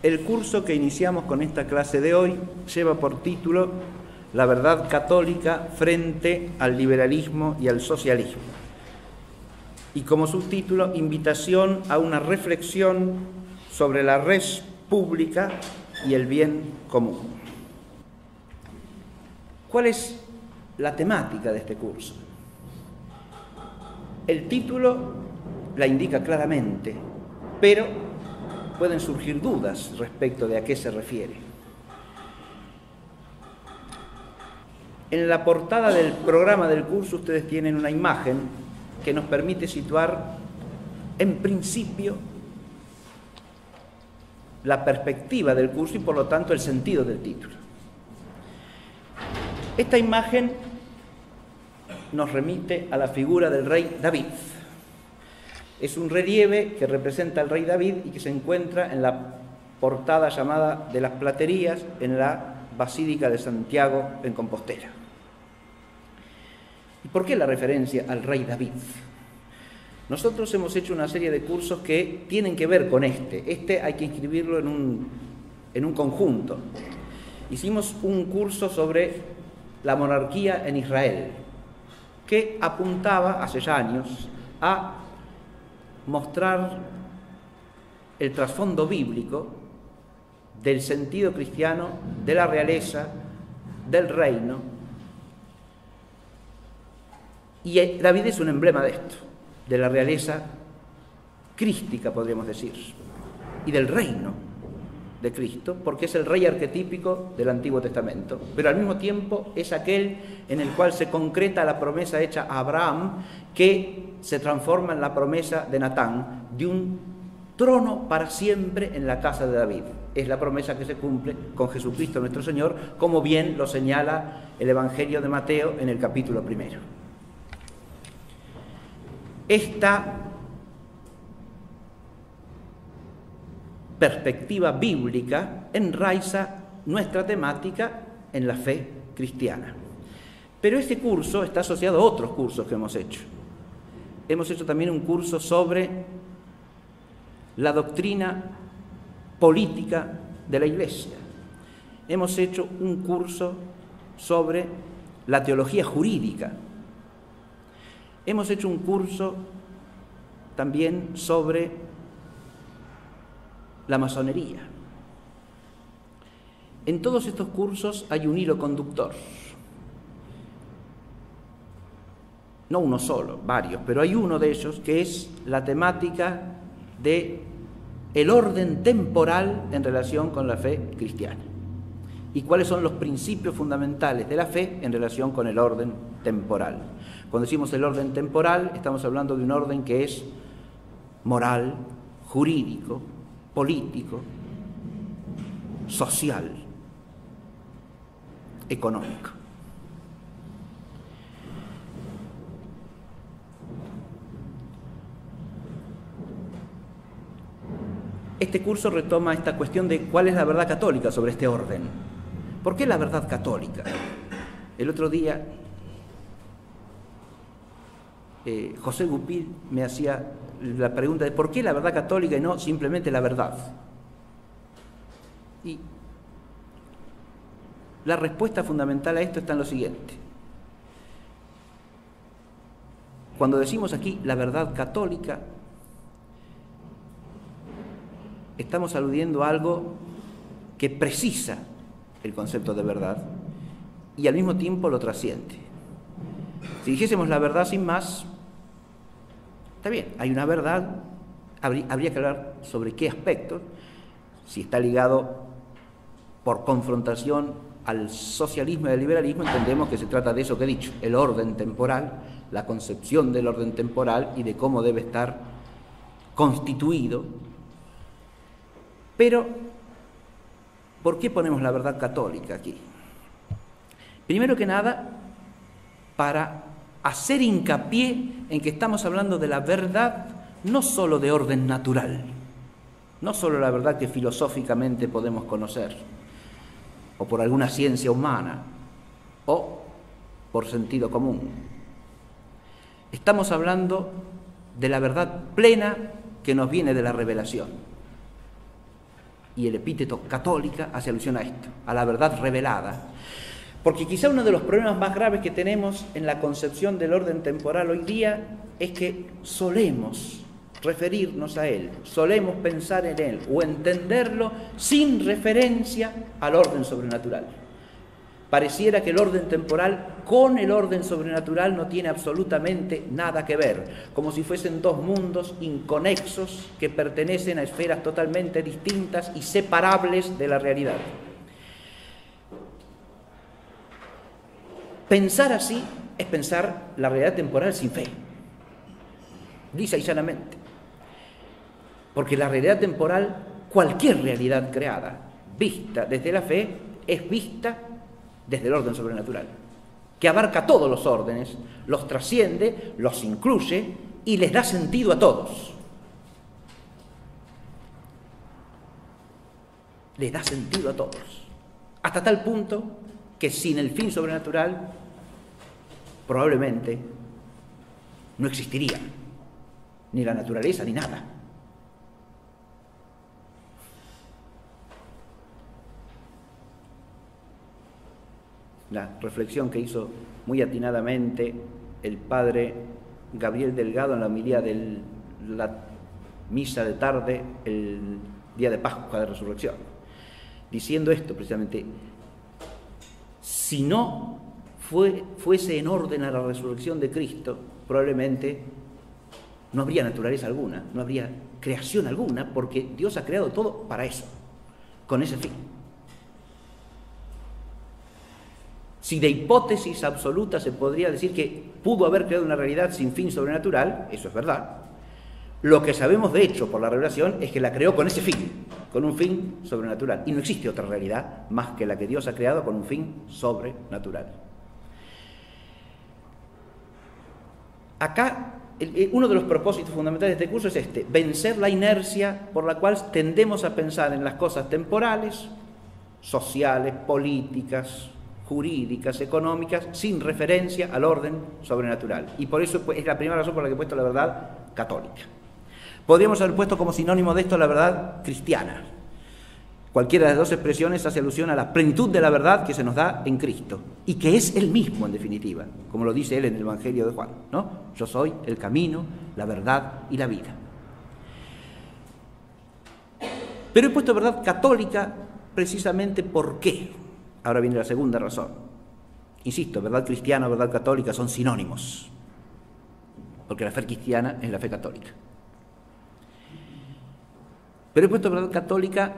El curso que iniciamos con esta clase de hoy lleva por título La verdad católica frente al liberalismo y al socialismo. Y como subtítulo, invitación a una reflexión sobre la res pública y el bien común. ¿Cuál es la temática de este curso? El título la indica claramente, pero pueden surgir dudas respecto de a qué se refiere. En la portada del programa del curso ustedes tienen una imagen que nos permite situar en principio la perspectiva del curso y por lo tanto el sentido del título. Esta imagen nos remite a la figura del rey David. Es un relieve que representa al rey David y que se encuentra en la portada llamada de las Platerías en la Basílica de Santiago en Compostela. ¿Y por qué la referencia al rey David? Nosotros hemos hecho una serie de cursos que tienen que ver con este hay que inscribirlo en un conjunto. Hicimos un curso sobre la monarquía en Israel, que apuntaba hace ya años a mostrar el trasfondo bíblico del sentido cristiano de la realeza, del reino. Y David es un emblema de esto, de la realeza crística, podríamos decir, y del reino de Cristo, porque es el rey arquetípico del Antiguo Testamento, pero al mismo tiempo es aquel en el cual se concreta la promesa hecha a Abraham, que se transforma en la promesa de Natán, de un trono para siempre en la casa de David. Es la promesa que se cumple con Jesucristo nuestro Señor, como bien lo señala el Evangelio de Mateo en el capítulo 1. Esta perspectiva bíblica enraiza nuestra temática en la fe cristiana. Pero este curso está asociado a otros cursos que hemos hecho. Hemos hecho también un curso sobre la doctrina política de la Iglesia. Hemos hecho un curso sobre la teología jurídica. Hemos hecho un curso también sobre la masonería. En todos estos cursos hay un hilo conductor. No uno solo, varios, pero hay uno de ellos que es la temática de el orden temporal en relación con la fe cristiana. Y cuáles son los principios fundamentales de la fe en relación con el orden temporal. Cuando decimos el orden temporal, estamos hablando de un orden que es moral, jurídico, político, social, económico. Este curso retoma esta cuestión de cuál es la verdad católica sobre este orden. ¿Por qué la verdad católica? El otro día José Gupil me hacía la pregunta de ¿por qué la verdad católica y no simplemente la verdad? Y la respuesta fundamental a esto está en lo siguiente. Cuando decimos aquí la verdad católica, estamos aludiendo a algo que precisa el concepto de verdad y al mismo tiempo lo trasciende. Si dijésemos la verdad sin más, está bien, hay una verdad, habría que hablar sobre qué aspectos, si está ligado por confrontación al socialismo y al liberalismo, entendemos que se trata de eso que he dicho, el orden temporal, la concepción del orden temporal y de cómo debe estar constituido. Pero, ¿por qué ponemos la verdad católica aquí? Primero que nada, para hacer hincapié en que estamos hablando de la verdad no solo de orden natural, no solo la verdad que filosóficamente podemos conocer, o por alguna ciencia humana, o por sentido común. Estamos hablando de la verdad plena que nos viene de la revelación. Y el epíteto católica hace alusión a esto, a la verdad revelada. Porque quizá uno de los problemas más graves que tenemos en la concepción del orden temporal hoy día es que solemos referirnos a él, solemos pensar en él o entenderlo sin referencia al orden sobrenatural. Pareciera que el orden temporal con el orden sobrenatural no tiene absolutamente nada que ver, como si fuesen dos mundos inconexos que pertenecen a esferas totalmente distintas y separables de la realidad. Pensar así es pensar la realidad temporal sin fe, lisa y llanamente. Porque la realidad temporal, cualquier realidad creada, vista desde la fe, es vista desde el orden sobrenatural, que abarca todos los órdenes, los trasciende, los incluye y les da sentido a todos. Les da sentido a todos. Hasta tal punto que sin el fin sobrenatural probablemente no existiría ni la naturaleza ni nada. La reflexión que hizo muy atinadamente el padre Gabriel Delgado en la homilía de la misa de tarde, el día de Pascua de Resurrección, diciendo esto precisamente: si no fuese en orden a la resurrección de Cristo, probablemente no habría naturaleza alguna, no habría creación alguna, porque Dios ha creado todo para eso, con ese fin. Si de hipótesis absoluta se podría decir que pudo haber creado una realidad sin fin sobrenatural, eso es verdad. Lo que sabemos de hecho por la revelación es que la creó con ese fin, con un fin sobrenatural. Y no existe otra realidad más que la que Dios ha creado con un fin sobrenatural. Acá, uno de los propósitos fundamentales de este curso es este: vencer la inercia por la cual tendemos a pensar en las cosas temporales, sociales, políticas, jurídicas, económicas, sin referencia al orden sobrenatural. Y por eso es la primera razón por la que he puesto la verdad católica. Podríamos haber puesto como sinónimo de esto la verdad cristiana. Cualquiera de las dos expresiones hace alusión a la plenitud de la verdad que se nos da en Cristo, y que es Él mismo en definitiva, como lo dice Él en el Evangelio de Juan, ¿no? Yo soy el camino, la verdad y la vida. Pero he puesto verdad católica precisamente ¿por qué? Ahora viene la segunda razón. Insisto, verdad cristiana o verdad católica son sinónimos, porque la fe cristiana es la fe católica. Pero he puesto verdad católica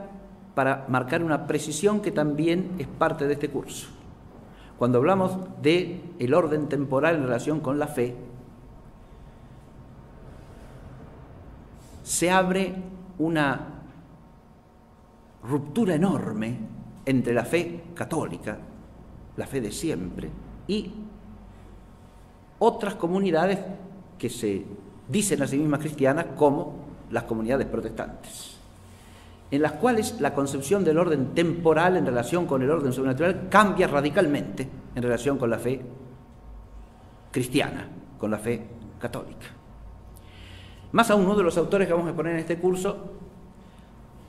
para marcar una precisión que también es parte de este curso. Cuando hablamos del orden temporal en relación con la fe, se abre una ruptura enorme entre la fe católica, la fe de siempre, y otras comunidades que se dicen a sí mismas cristianas, como las comunidades protestantes, en las cuales la concepción del orden temporal en relación con el orden sobrenatural cambia radicalmente en relación con la fe cristiana, con la fe católica. Más aún, uno de los autores que vamos a poner en este curso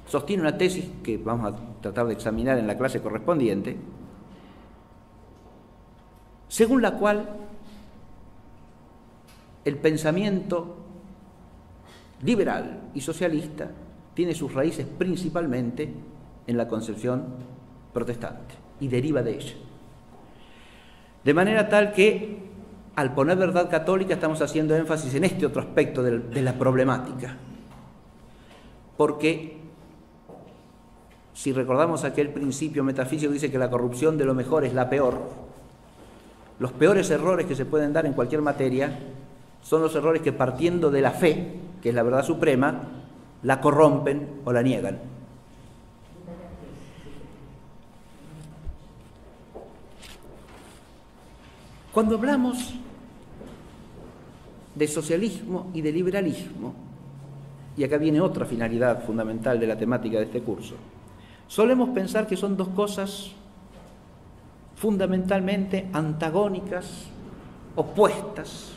sostiene una tesis que vamos a tratar de examinar en la clase correspondiente, según la cual el pensamiento liberal y socialista tiene sus raíces principalmente en la concepción protestante y deriva de ella. De manera tal que al poner verdad católica estamos haciendo énfasis en este otro aspecto de la problemática, porque si recordamos aquel principio metafísico que dice que la corrupción de lo mejor es la peor, los peores errores que se pueden dar en cualquier materia son los errores que, partiendo de la fe, que es la verdad suprema, la corrompen o la niegan. Cuando hablamos de socialismo y de liberalismo, y acá viene otra finalidad fundamental de la temática de este curso, solemos pensar que son dos cosas fundamentalmente antagónicas, opuestas,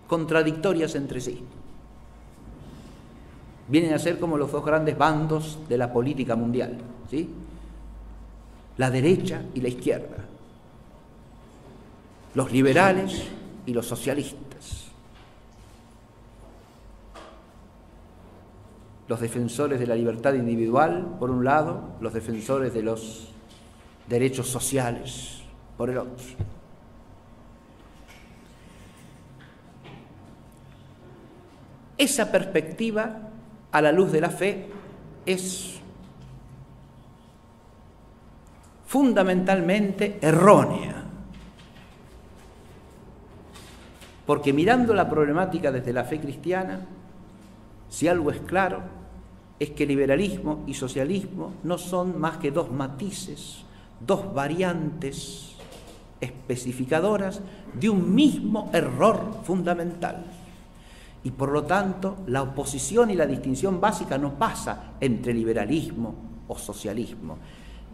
contradictorias entre sí. vienen a ser como los dos grandes bandos de la política mundial, ¿sí? La derecha y la izquierda, los liberales y los socialistas, los defensores de la libertad individual, por un lado, los defensores de los derechos sociales, por el otro. Esa perspectiva, a la luz de la fe, es fundamentalmente errónea, porque mirando la problemática desde la fe cristiana, si algo es claro, es que liberalismo y socialismo no son más que dos matices, dos variantes especificadoras de un mismo error fundamental. Y por lo tanto, la oposición y la distinción básica no pasa entre liberalismo o socialismo.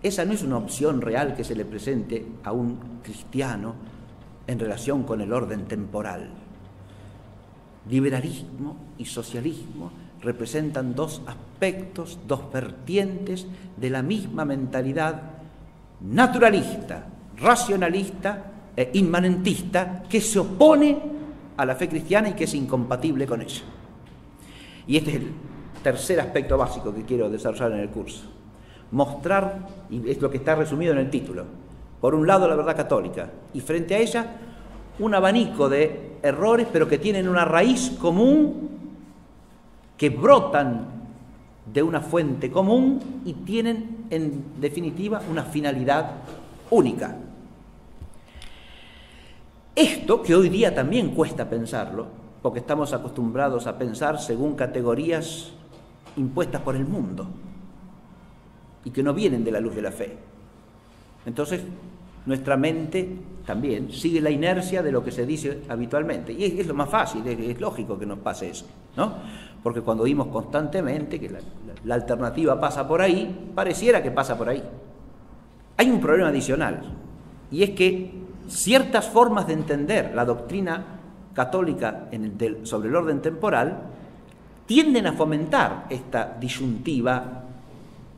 Esa no es una opción real que se le presente a un cristiano en relación con el orden temporal. Liberalismo y socialismo representan dos aspectos, dos vertientes de la misma mentalidad naturalista, racionalista e inmanentista que se opone a la fe cristiana y que es incompatible con ella. Y este es el tercer aspecto básico que quiero desarrollar en el curso. Mostrar, y es lo que está resumido en el título, por un lado la verdad católica y frente a ella un abanico de errores, pero que tienen una raíz común, que brotan de una fuente común y tienen en definitiva una finalidad única. Esto, que hoy día también cuesta pensarlo, porque estamos acostumbrados a pensar según categorías impuestas por el mundo y que no vienen de la luz de la fe. Entonces, nuestra mente también sigue la inercia de lo que se dice habitualmente. Y es lo más fácil, es lógico que nos pase eso, ¿no? Porque cuando oímos constantemente que la alternativa pasa por ahí, pareciera que pasa por ahí. Hay un problema adicional, y es que ciertas formas de entender la doctrina católica sobre el orden temporal tienden a fomentar esta disyuntiva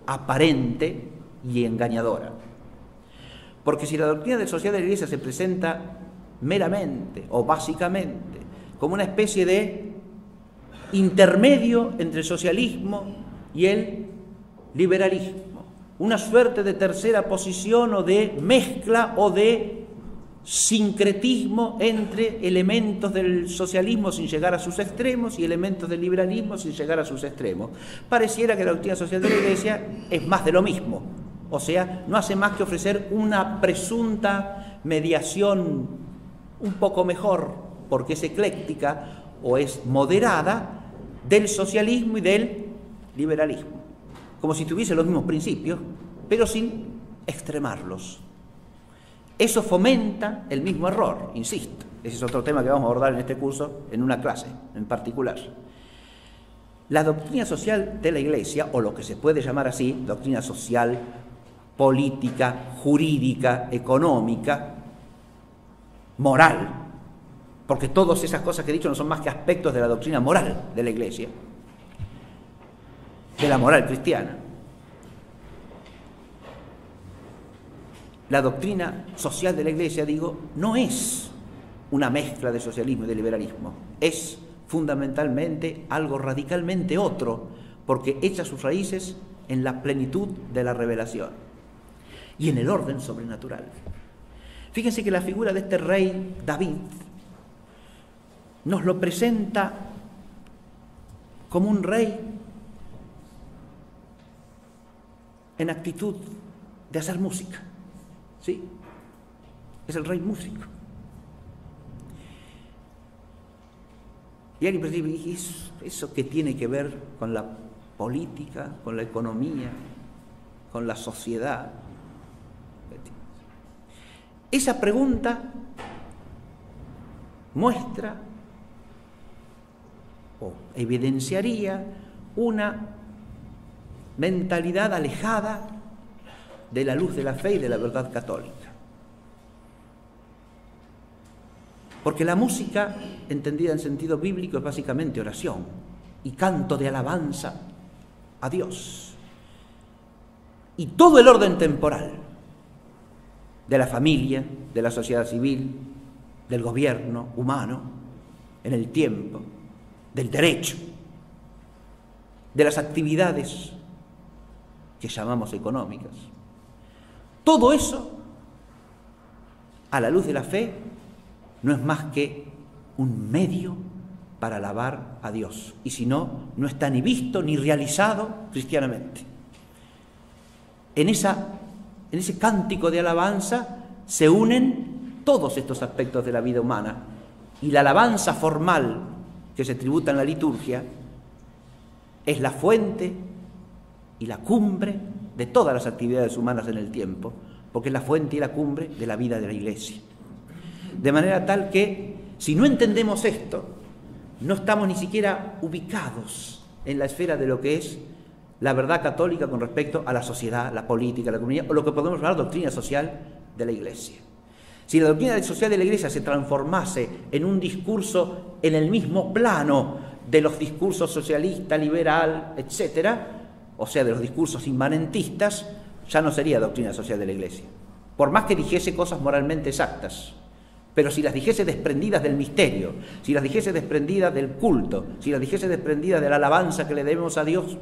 aparente y engañadora. Porque si la doctrina del social de la Iglesia se presenta meramente o básicamente como una especie de intermedio entre el socialismo y el liberalismo, una suerte de tercera posición o de mezcla o de sincretismo entre elementos del socialismo sin llegar a sus extremos y elementos del liberalismo sin llegar a sus extremos, pareciera que la doctrina social de la Iglesia es más de lo mismo. O sea, no hace más que ofrecer una presunta mediación un poco mejor, porque es ecléctica o es moderada, del socialismo y del liberalismo. Como si tuviese los mismos principios, pero sin extremarlos. Eso fomenta el mismo error, insisto. Ese es otro tema que vamos a abordar en este curso, en una clase en particular. La doctrina social de la Iglesia, o lo que se puede llamar así, doctrina social, política, jurídica, económica, moral, porque todas esas cosas que he dicho no son más que aspectos de la doctrina moral de la Iglesia, de la moral cristiana. La doctrina social de la Iglesia, digo, no es una mezcla de socialismo y de liberalismo, es fundamentalmente algo radicalmente otro, porque echa sus raíces en la plenitud de la revelación y en el orden sobrenatural. Fíjense que la figura de este rey David nos lo presenta como un rey en actitud de hacer música. ¿Sí? Es el rey músico. Y alguien puede decir, ¿eso qué tiene que ver con la política, con la economía, con la sociedad? Esa pregunta muestra o evidenciaría una mentalidad alejada de la luz de la fe y de la verdad católica. Porque la música, entendida en sentido bíblico, es básicamente oración. y canto de alabanza a Dios. Y todo el orden temporal de la familia, de la sociedad civil, del gobierno humano, en el tiempo, del derecho, de las actividades que llamamos económicas. Todo eso, a la luz de la fe, no es más que un medio para alabar a Dios. Y si no, no está ni visto ni realizado cristianamente. En ese cántico de alabanza se unen todos estos aspectos de la vida humana. Y la alabanza formal que se tributa en la liturgia es la fuente y la cumbre de todas las actividades humanas en el tiempo, porque es la fuente y la cumbre de la vida de la Iglesia. De manera tal que, si no entendemos esto, no estamos ni siquiera ubicados en la esfera de lo que es la verdad católica con respecto a la sociedad, la política, la comunidad, o lo que podemos llamar doctrina social de la Iglesia. Si la doctrina social de la Iglesia se transformase en un discurso en el mismo plano de los discursos socialista, liberal, etcétera, o sea, de los discursos inmanentistas, ya no sería doctrina social de la Iglesia, por más que dijese cosas moralmente exactas. Pero si las dijese desprendidas del misterio, si las dijese desprendidas del culto, si las dijese desprendidas de la alabanza que le debemos a Dios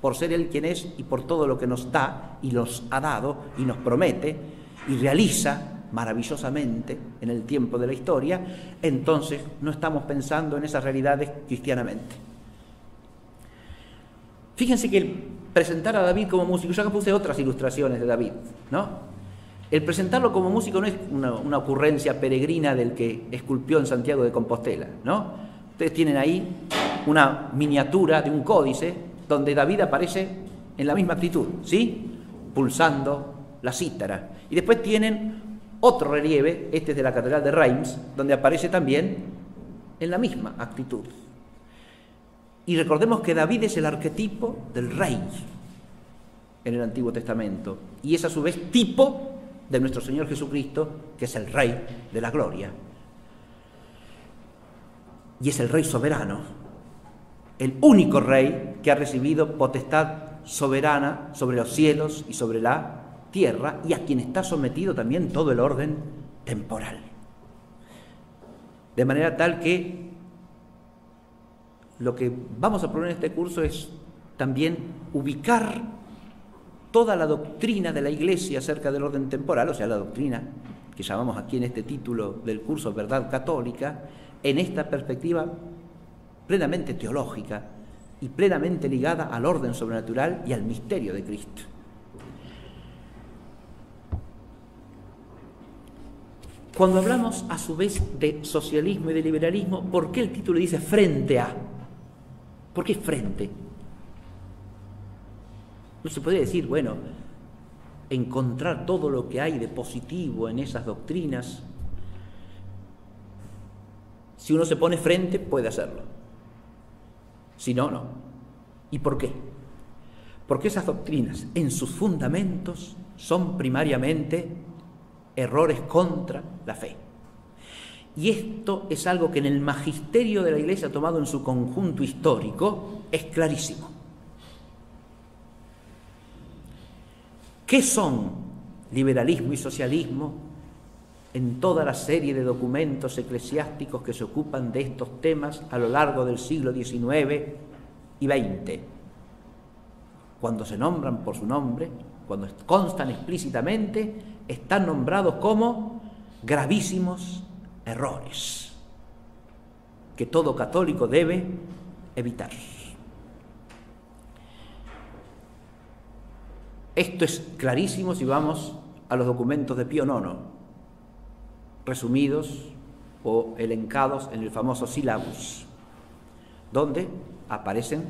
por ser Él quien es y por todo lo que nos da y nos ha dado y nos promete y realiza maravillosamente en el tiempo de la historia, entonces no estamos pensando en esas realidades cristianamente. Fíjense que el presentar a David como músico, yo acá puse otras ilustraciones de David, ¿no? El presentarlo como músico no es una ocurrencia peregrina del que esculpió en Santiago de Compostela, ¿no? Ustedes tienen ahí una miniatura de un códice donde David aparece en la misma actitud, ¿sí? Pulsando la cítara. Y después tienen otro relieve, este es de la Catedral de Reims, donde aparece también en la misma actitud. Y recordemos que David es el arquetipo del rey en el Antiguo Testamento, y es a su vez tipo de nuestro Señor Jesucristo, que es el Rey de la gloria. Y es el Rey soberano, el único Rey que ha recibido potestad soberana sobre los cielos y sobre la tierra, y a quien está sometido también todo el orden temporal. De manera tal que lo que vamos a proponer en este curso es también ubicar toda la doctrina de la Iglesia acerca del orden temporal, o sea, la doctrina que llamamos aquí en este título del curso Verdad Católica, en esta perspectiva plenamente teológica y plenamente ligada al orden sobrenatural y al misterio de Cristo. Cuando hablamos a su vez de socialismo y de liberalismo, ¿por qué el título dice frente a? ¿Por qué frente? No se podría decir, bueno, encontrar todo lo que hay de positivo en esas doctrinas. Si uno se pone frente, puede hacerlo. Si no, no. ¿Y por qué? Porque esas doctrinas, en sus fundamentos, son primariamente errores contra la fe. Y esto es algo que en el magisterio de la Iglesia, tomado en su conjunto histórico, es clarísimo. ¿Qué son liberalismo y socialismo en toda la serie de documentos eclesiásticos que se ocupan de estos temas a lo largo del siglo XIX y XX? Cuando se nombran por su nombre, cuando constan explícitamente, están nombrados como gravísimos errores que todo católico debe evitar. Esto es clarísimo si vamos a los documentos de Pío IX, resumidos o elencados en el famoso Syllabus, donde aparecen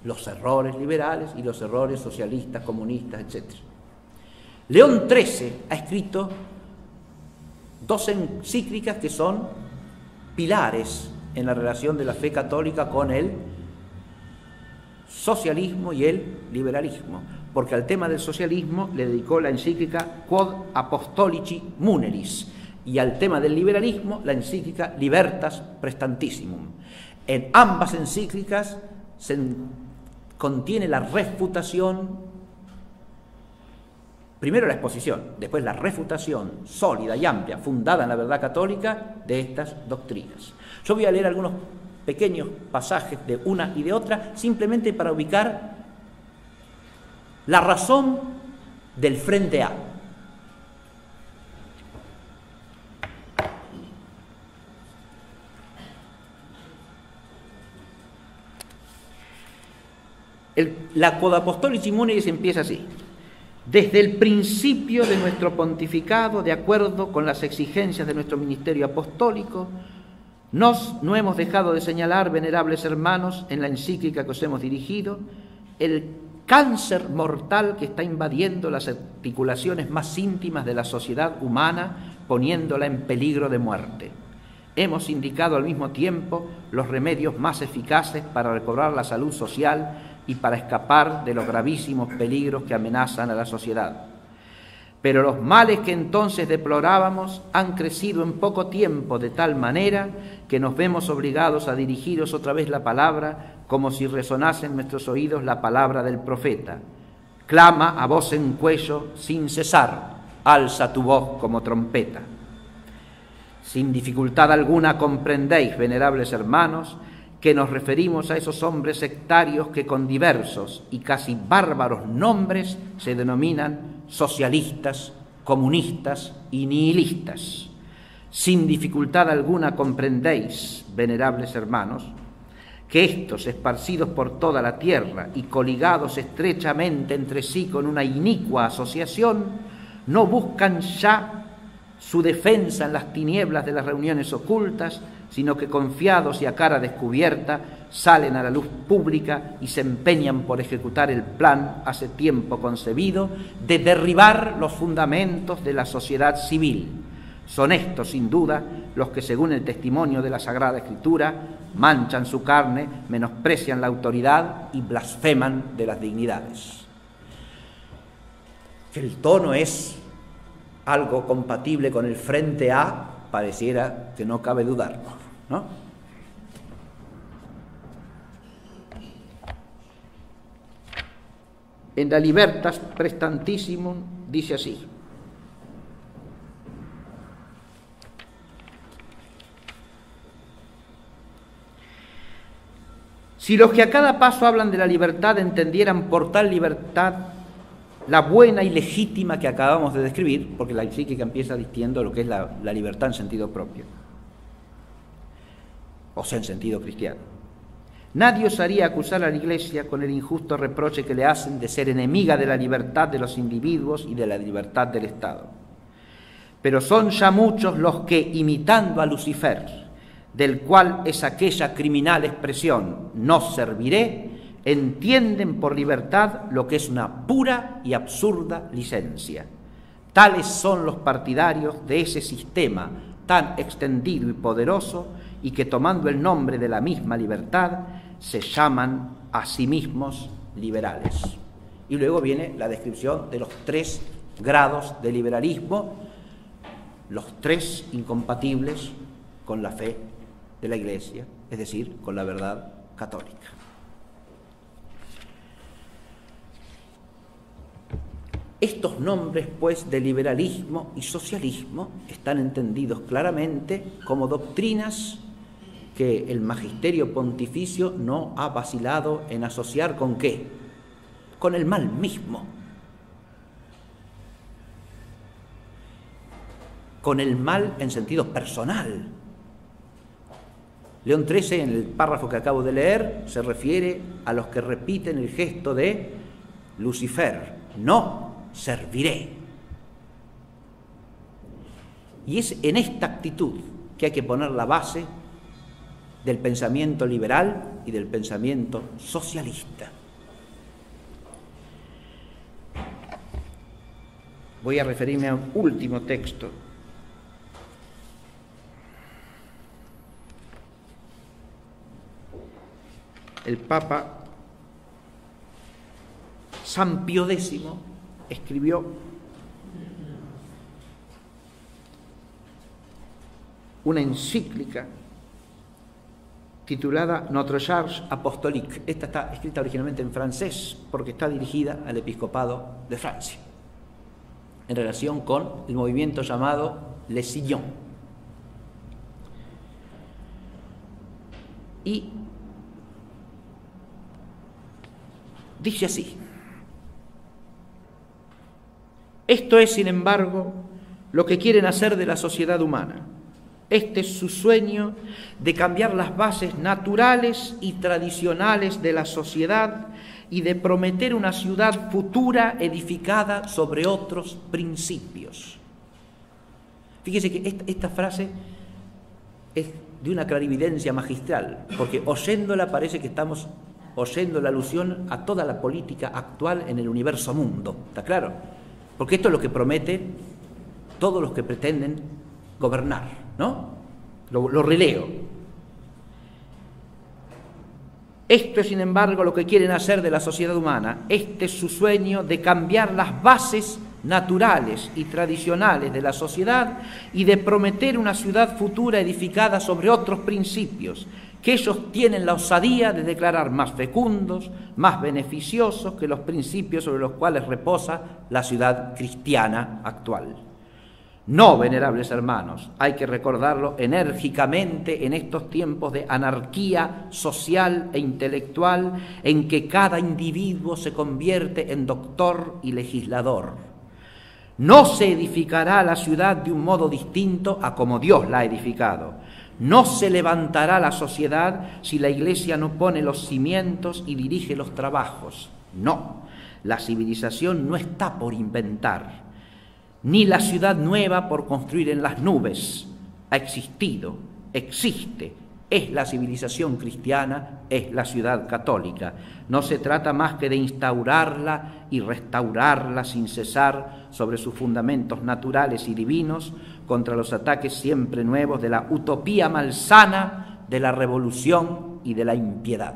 los errores liberales y los errores socialistas, comunistas, etc. León XIII ha escrito dos encíclicas que son pilares en la relación de la fe católica con el socialismo y el liberalismo, porque al tema del socialismo le dedicó la encíclica Quod Apostolici Muneris y al tema del liberalismo la encíclica Libertas Prestantissimum. En ambas encíclicas contiene la refutación, primero la exposición, después la refutación sólida y amplia, fundada en la verdad católica, de estas doctrinas. Yo voy a leer algunos pequeños pasajes de una y de otra, simplemente para ubicar la razón del frente A. La Quod Apostolici Muneris empieza así: desde el principio de nuestro pontificado, de acuerdo con las exigencias de nuestro ministerio apostólico, no hemos dejado de señalar, venerables hermanos, en la encíclica que os hemos dirigido, el cáncer mortal que está invadiendo las articulaciones más íntimas de la sociedad humana, poniéndola en peligro de muerte. Hemos indicado al mismo tiempo los remedios más eficaces para recobrar la salud social y para escapar de los gravísimos peligros que amenazan a la sociedad. Pero los males que entonces deplorábamos han crecido en poco tiempo de tal manera que nos vemos obligados a dirigiros otra vez la palabra, como si resonase en nuestros oídos la palabra del profeta. Clama a voz en cuello sin cesar, alza tu voz como trompeta. Sin dificultad alguna comprendéis, venerables hermanos, que nos referimos a esos hombres sectarios que con diversos y casi bárbaros nombres se denominan socialistas, comunistas y nihilistas. Sin dificultad alguna comprendéis, venerables hermanos, que estos, esparcidos por toda la tierra y coligados estrechamente entre sí con una inicua asociación, no buscan ya su defensa en las tinieblas de las reuniones ocultas, sino que confiados y a cara descubierta salen a la luz pública y se empeñan por ejecutar el plan hace tiempo concebido de derribar los fundamentos de la sociedad civil. Son estos, sin duda, los que, según el testimonio de la Sagrada Escritura, manchan su carne, menosprecian la autoridad y blasfeman de las dignidades. Que el tono es algo compatible con el frente A, pareciera que no cabe dudarlo, ¿no? En la Libertas Prestantissimum dice así: si los que a cada paso hablan de la libertad entendieran por tal libertad la buena y legítima que acabamos de describir, porque la encíclica empieza diciendo lo que es la libertad en sentido propio, o sea, en sentido cristiano, nadie osaría acusar a la Iglesia con el injusto reproche que le hacen de ser enemiga de la libertad de los individuos y de la libertad del Estado. Pero son ya muchos los que, imitando a Lucifer, del cual es aquella criminal expresión «no serviré», entienden por libertad lo que es una pura y absurda licencia. Tales son los partidarios de ese sistema tan extendido y poderoso y que, tomando el nombre de la misma libertad, se llaman a sí mismos liberales. Y luego viene la descripción de los 3 grados de liberalismo, los 3 incompatibles con la fe de la Iglesia, es decir, con la verdad católica. Estos nombres, pues, de liberalismo y socialismo están entendidos claramente como doctrinas que el magisterio pontificio no ha vacilado en asociar ¿con qué? Con el mal mismo. Con el mal en sentido personal. León XIII, en el párrafo que acabo de leer, se refiere a los que repiten el gesto de Lucifer: no serviré. Y es en esta actitud que hay que poner la base del pensamiento liberal y del pensamiento socialista. Voy a referirme a un último texto. El Papa San Pío X escribió una encíclica titulada Notre Charge Apostolique. Esta está escrita originalmente en francés porque está dirigida al episcopado de Francia, en relación con el movimiento llamado Les Sillons. Y dice así: esto es, sin embargo, lo que quieren hacer de la sociedad humana. Este es su sueño de cambiar las bases naturales y tradicionales de la sociedad y de prometer una ciudad futura edificada sobre otros principios. Fíjese que esta frase es de una clarividencia magistral, porque oyéndola parece que estamos oyendo la alusión a toda la política actual en el universo mundo, ¿está claro? Porque esto es lo que promete todos los que pretenden gobernar, ¿no? Lo releo. Esto es, sin embargo, lo que quieren hacer de la sociedad humana. Este es su sueño de cambiar las bases naturales y tradicionales de la sociedad y de prometer una ciudad futura edificada sobre otros principios que ellos tienen la osadía de declarar más fecundos, más beneficiosos que los principios sobre los cuales reposa la ciudad cristiana actual. No, venerables hermanos, hay que recordarlo enérgicamente en estos tiempos de anarquía social e intelectual en que cada individuo se convierte en doctor y legislador. No se edificará la ciudad de un modo distinto a como Dios la ha edificado. No se levantará la sociedad si la Iglesia no pone los cimientos y dirige los trabajos. No, la civilización no está por inventar, ni la ciudad nueva por construir en las nubes. Ha existido, existe, es la civilización cristiana, es la ciudad católica. No se trata más que de instaurarla y restaurarla sin cesar sobre sus fundamentos naturales y divinos, contra los ataques siempre nuevos de la utopía malsana, de la revolución y de la impiedad.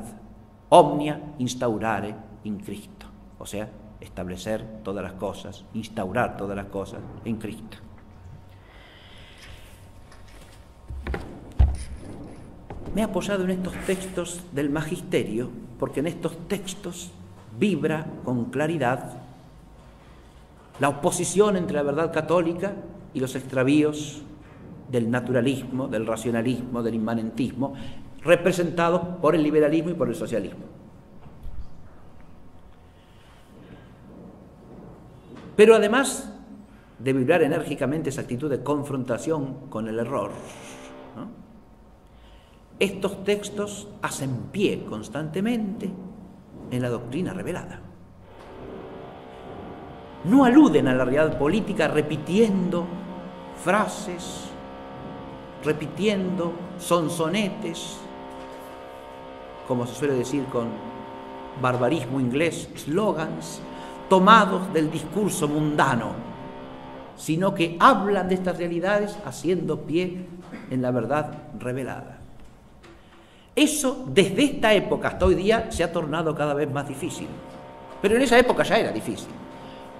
Omnia instaurare in Cristo, o sea, establecer todas las cosas, instaurar todas las cosas en Cristo. Me he apoyado en estos textos del Magisterio porque en estos textos vibra con claridad la oposición entre la verdad católica y los extravíos del naturalismo, del racionalismo, del inmanentismo, representados por el liberalismo y por el socialismo. Pero además de vibrar enérgicamente esa actitud de confrontación con el error, ¿no?, estos textos hacen pie constantemente en la doctrina revelada. No aluden a la realidad política repitiendo frases, repitiendo sonsonetes, como se suele decir con barbarismo inglés, slogans, tomados del discurso mundano, sino que hablan de estas realidades haciendo pie en la verdad revelada. Eso, desde esta época hasta hoy día, se ha tornado cada vez más difícil. Pero en esa época ya era difícil,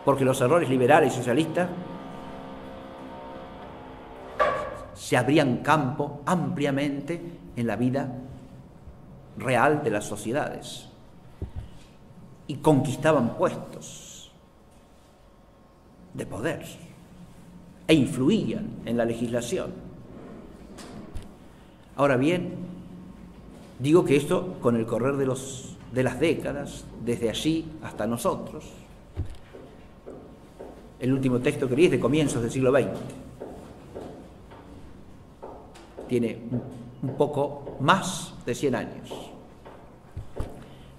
porque los errores liberales y socialistas se abrían campo ampliamente en la vida real de las sociedades y conquistaban puestos de poder e influían en la legislación. Ahora bien, digo que esto, con el correr de las décadas, desde allí hasta nosotros, el último texto que leí es de comienzos del siglo XX, tiene un poco más de 100 años.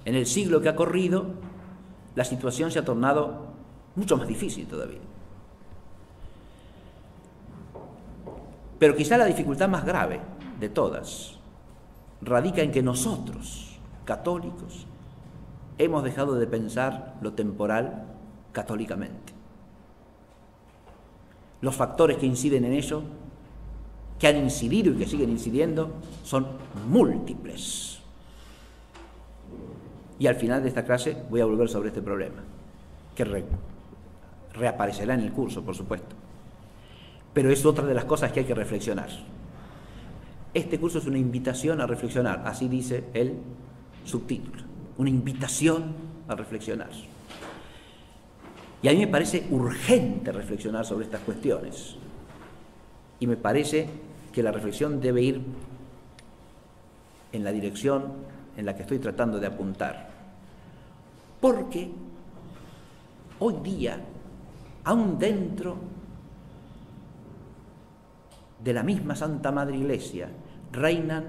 En el siglo que ha corrido, la situación se ha tornado mucho más difícil todavía. Pero quizá la dificultad más grave de todas radica en que nosotros, católicos, hemos dejado de pensar lo temporal católicamente. Los factores que inciden en ello, que han incidido y que siguen incidiendo, son múltiples. Y al final de esta clase voy a volver sobre este problema, que reaparecerá en el curso, por supuesto. Pero es otra de las cosas que hay que reflexionar. Este curso es una invitación a reflexionar, así dice el subtítulo, una invitación a reflexionar. Y a mí me parece urgente reflexionar sobre estas cuestiones. Y me parece que la reflexión debe ir en la dirección en la que estoy tratando de apuntar. Porque hoy día, aún dentro de la misma Santa Madre Iglesia, reinan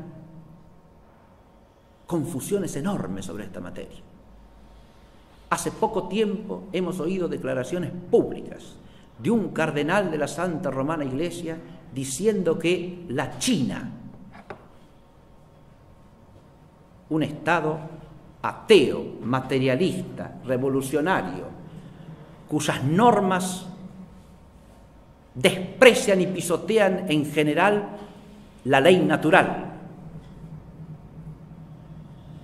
confusiones enormes sobre esta materia. Hace poco tiempo hemos oído declaraciones públicas de un cardenal de la Santa Romana Iglesia diciendo que la China, un Estado ateo, materialista, revolucionario, cuyas normas desprecian y pisotean en general la ley natural,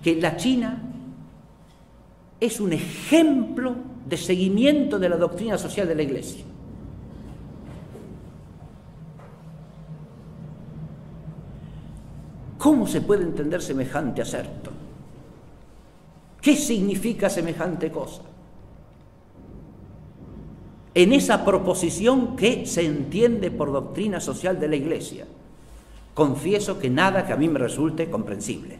que la China es un ejemplo de seguimiento de la doctrina social de la Iglesia. ¿Cómo se puede entender semejante aserto? ¿Qué significa semejante cosa? En esa proposición que se entiende por doctrina social de la Iglesia, confieso que nada que a mí me resulte comprensible.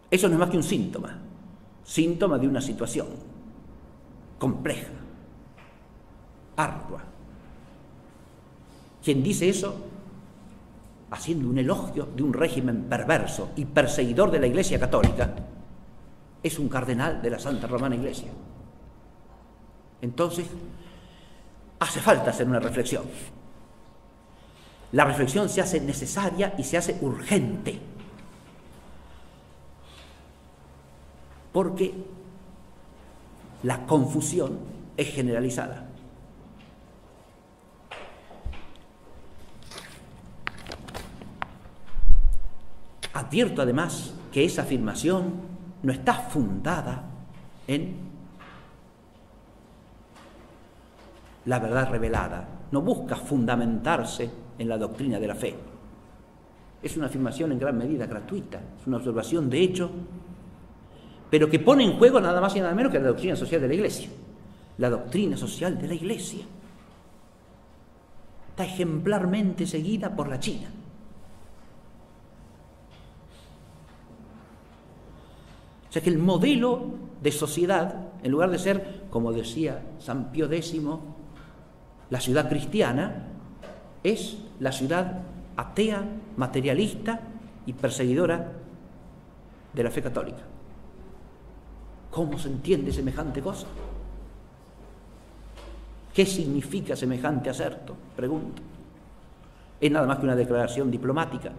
Eso no es más que un síntoma de una situación compleja, ardua. Quien dice eso, haciendo un elogio de un régimen perverso y perseguidor de la Iglesia Católica, es un cardenal de la Santa Romana Iglesia. Entonces, hace falta hacer una reflexión. La reflexión se hace necesaria y se hace urgente, porque la confusión es generalizada. Advierto además que esa afirmación no está fundada en la verdad revelada, no busca fundamentarse en la doctrina de la fe. Es una afirmación en gran medida gratuita, es una observación de hecho, pero que pone en juego nada más y nada menos que la doctrina social de la Iglesia. La doctrina social de la Iglesia está ejemplarmente seguida por la China. O sea que el modelo de sociedad, en lugar de ser, como decía San Pío X, la ciudad cristiana, es la ciudad atea, materialista y perseguidora de la fe católica. ¿Cómo se entiende semejante cosa? ¿Qué significa semejante aserto? Pregunto. ¿Es nada más que una declaración diplomática?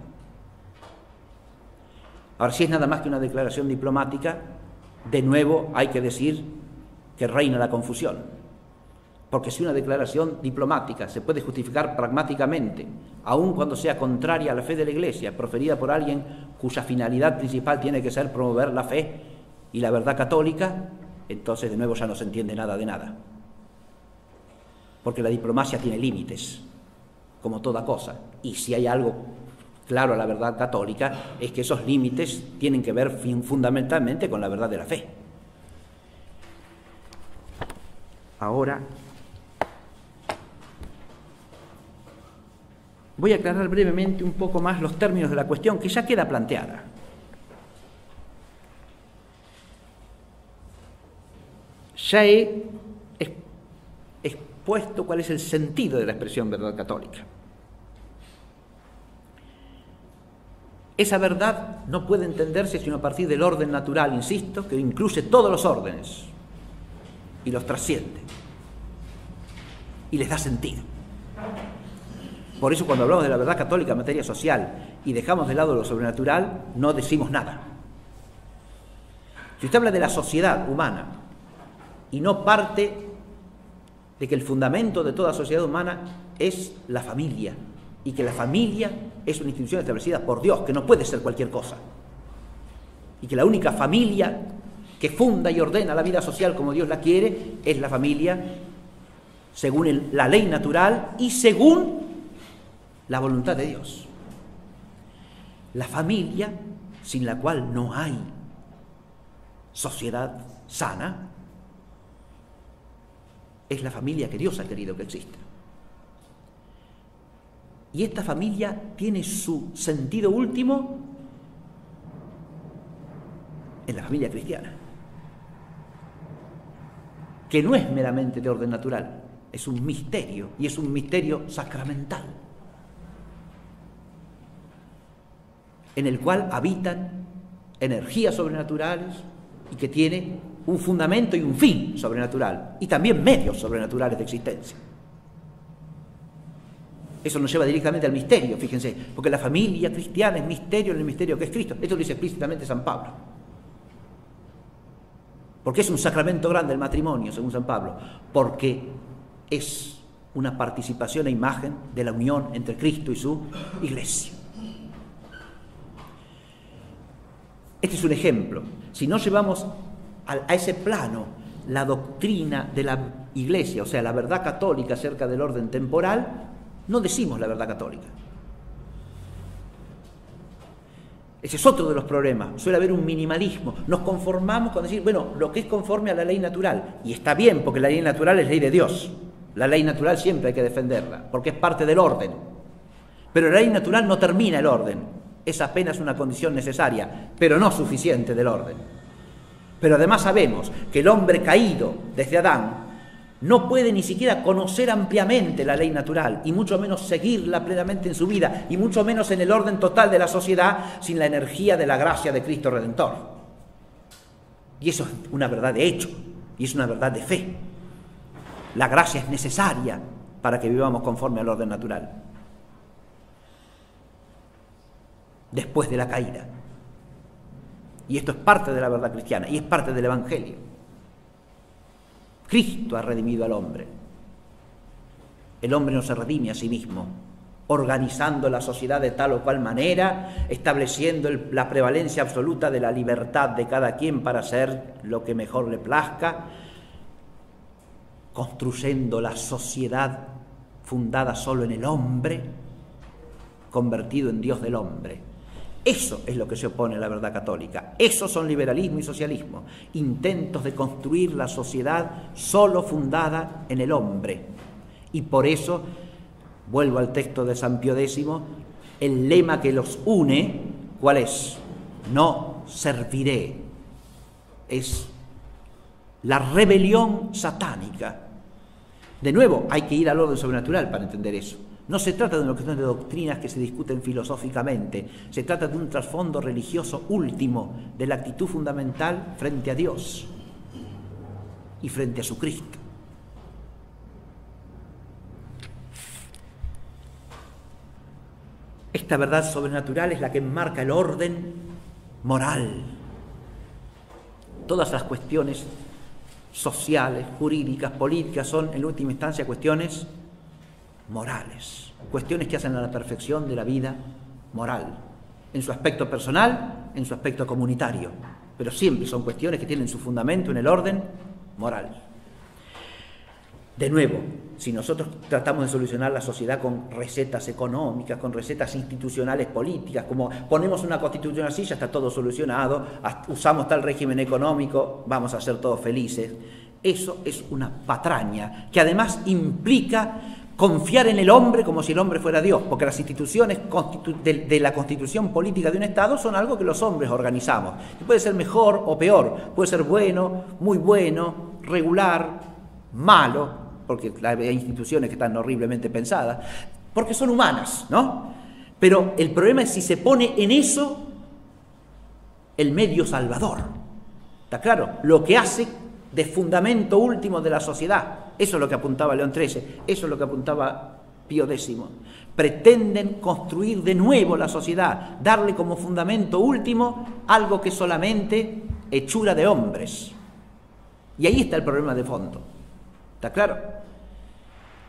Ahora, si es nada más que una declaración diplomática, de nuevo hay que decir que reina la confusión. Porque si una declaración diplomática se puede justificar pragmáticamente, aun cuando sea contraria a la fe de la Iglesia, proferida por alguien cuya finalidad principal tiene que ser promover la fe y la verdad católica, entonces de nuevo ya no se entiende nada de nada. Porque la diplomacia tiene límites, como toda cosa. Y si hay algo claro a la verdad católica, es que esos límites tienen que ver fundamentalmente con la verdad de la fe. Ahora voy a aclarar brevemente un poco más los términos de la cuestión, que ya queda planteada. Ya he expuesto cuál es el sentido de la expresión verdad católica. Esa verdad no puede entenderse sino a partir del orden natural, insisto, que incluye todos los órdenes y los trasciende y les da sentido. Por eso cuando hablamos de la verdad católica en materia social y dejamos de lado lo sobrenatural, no decimos nada. Si usted habla de la sociedad humana y no parte de que el fundamento de toda sociedad humana es la familia, y que la familia es una institución establecida por Dios, que no puede ser cualquier cosa, y que la única familia que funda y ordena la vida social como Dios la quiere es la familia según la ley natural y según la voluntad de Dios. La familia, sin la cual no hay sociedad sana, es la familia que Dios ha querido que exista. Y esta familia tiene su sentido último en la familia cristiana, que no es meramente de orden natural, es un misterio, y es un misterio sacramental, en el cual habitan energías sobrenaturales y que tiene un fundamento y un fin sobrenatural, y también medios sobrenaturales de existencia. Eso nos lleva directamente al misterio, fíjense, porque la familia cristiana es misterio en el misterio que es Cristo. Esto lo dice explícitamente San Pablo. ¿Por qué es un sacramento grande el matrimonio, según San Pablo? Porque es una participación e imagen de la unión entre Cristo y su Iglesia. Este es un ejemplo. Si no llevamos a ese plano la doctrina de la Iglesia, o sea, la verdad católica acerca del orden temporal, no decimos la verdad católica. Ese es otro de los problemas. Suele haber un minimalismo. Nos conformamos con decir, bueno, lo que es conforme a la ley natural. Y está bien, porque la ley natural es ley de Dios. La ley natural siempre hay que defenderla, porque es parte del orden. Pero la ley natural no termina el orden. Es apenas una condición necesaria, pero no suficiente del orden. Pero además sabemos que el hombre caído desde Adán no puede ni siquiera conocer ampliamente la ley natural, y mucho menos seguirla plenamente en su vida, y mucho menos en el orden total de la sociedad, sin la energía de la gracia de Cristo Redentor. Y eso es una verdad de hecho, y es una verdad de fe. La gracia es necesaria para que vivamos conforme al orden natural, después de la caída. Y esto es parte de la verdad cristiana, y es parte del Evangelio. Cristo ha redimido al hombre. El hombre no se redime a sí mismo, organizando la sociedad de tal o cual manera, estableciendo la prevalencia absoluta de la libertad de cada quien para hacer lo que mejor le plazca, construyendo la sociedad fundada solo en el hombre, convertido en Dios del hombre. Eso es lo que se opone a la verdad católica. Eso son liberalismo y socialismo, intentos de construir la sociedad solo fundada en el hombre. Y por eso, vuelvo al texto de San Pío X, el lema que los une, ¿cuál es? No serviré. Es la rebelión satánica. De nuevo, hay que ir al orden sobrenatural para entender eso. No se trata de una cuestión de doctrinas que se discuten filosóficamente, se trata de un trasfondo religioso último, de la actitud fundamental frente a Dios y frente a su Cristo. Esta verdad sobrenatural es la que enmarca el orden moral. Todas las cuestiones sociales, jurídicas, políticas son en última instancia cuestiones morales, cuestiones que hacen a la perfección de la vida moral, en su aspecto personal, en su aspecto comunitario, pero siempre son cuestiones que tienen su fundamento en el orden moral. De nuevo, si nosotros tratamos de solucionar la sociedad con recetas económicas, con recetas institucionales políticas, como ponemos una constitución así, ya está todo solucionado, usamos tal régimen económico, vamos a ser todos felices, eso es una patraña que además implica confiar en el hombre como si el hombre fuera Dios, porque las instituciones de la constitución política de un Estado son algo que los hombres organizamos. Y puede ser mejor o peor, puede ser bueno, muy bueno, regular, malo, porque hay instituciones que están horriblemente pensadas, porque son humanas, ¿no? Pero el problema es si se pone en eso el medio salvador. ¿Está claro? Lo que hace de fundamento último de la sociedad. Eso es lo que apuntaba León XIII, eso es lo que apuntaba Pío X. Pretenden construir de nuevo la sociedad, darle como fundamento último algo que es solamente hechura de hombres. Y ahí está el problema de fondo. ¿Está claro?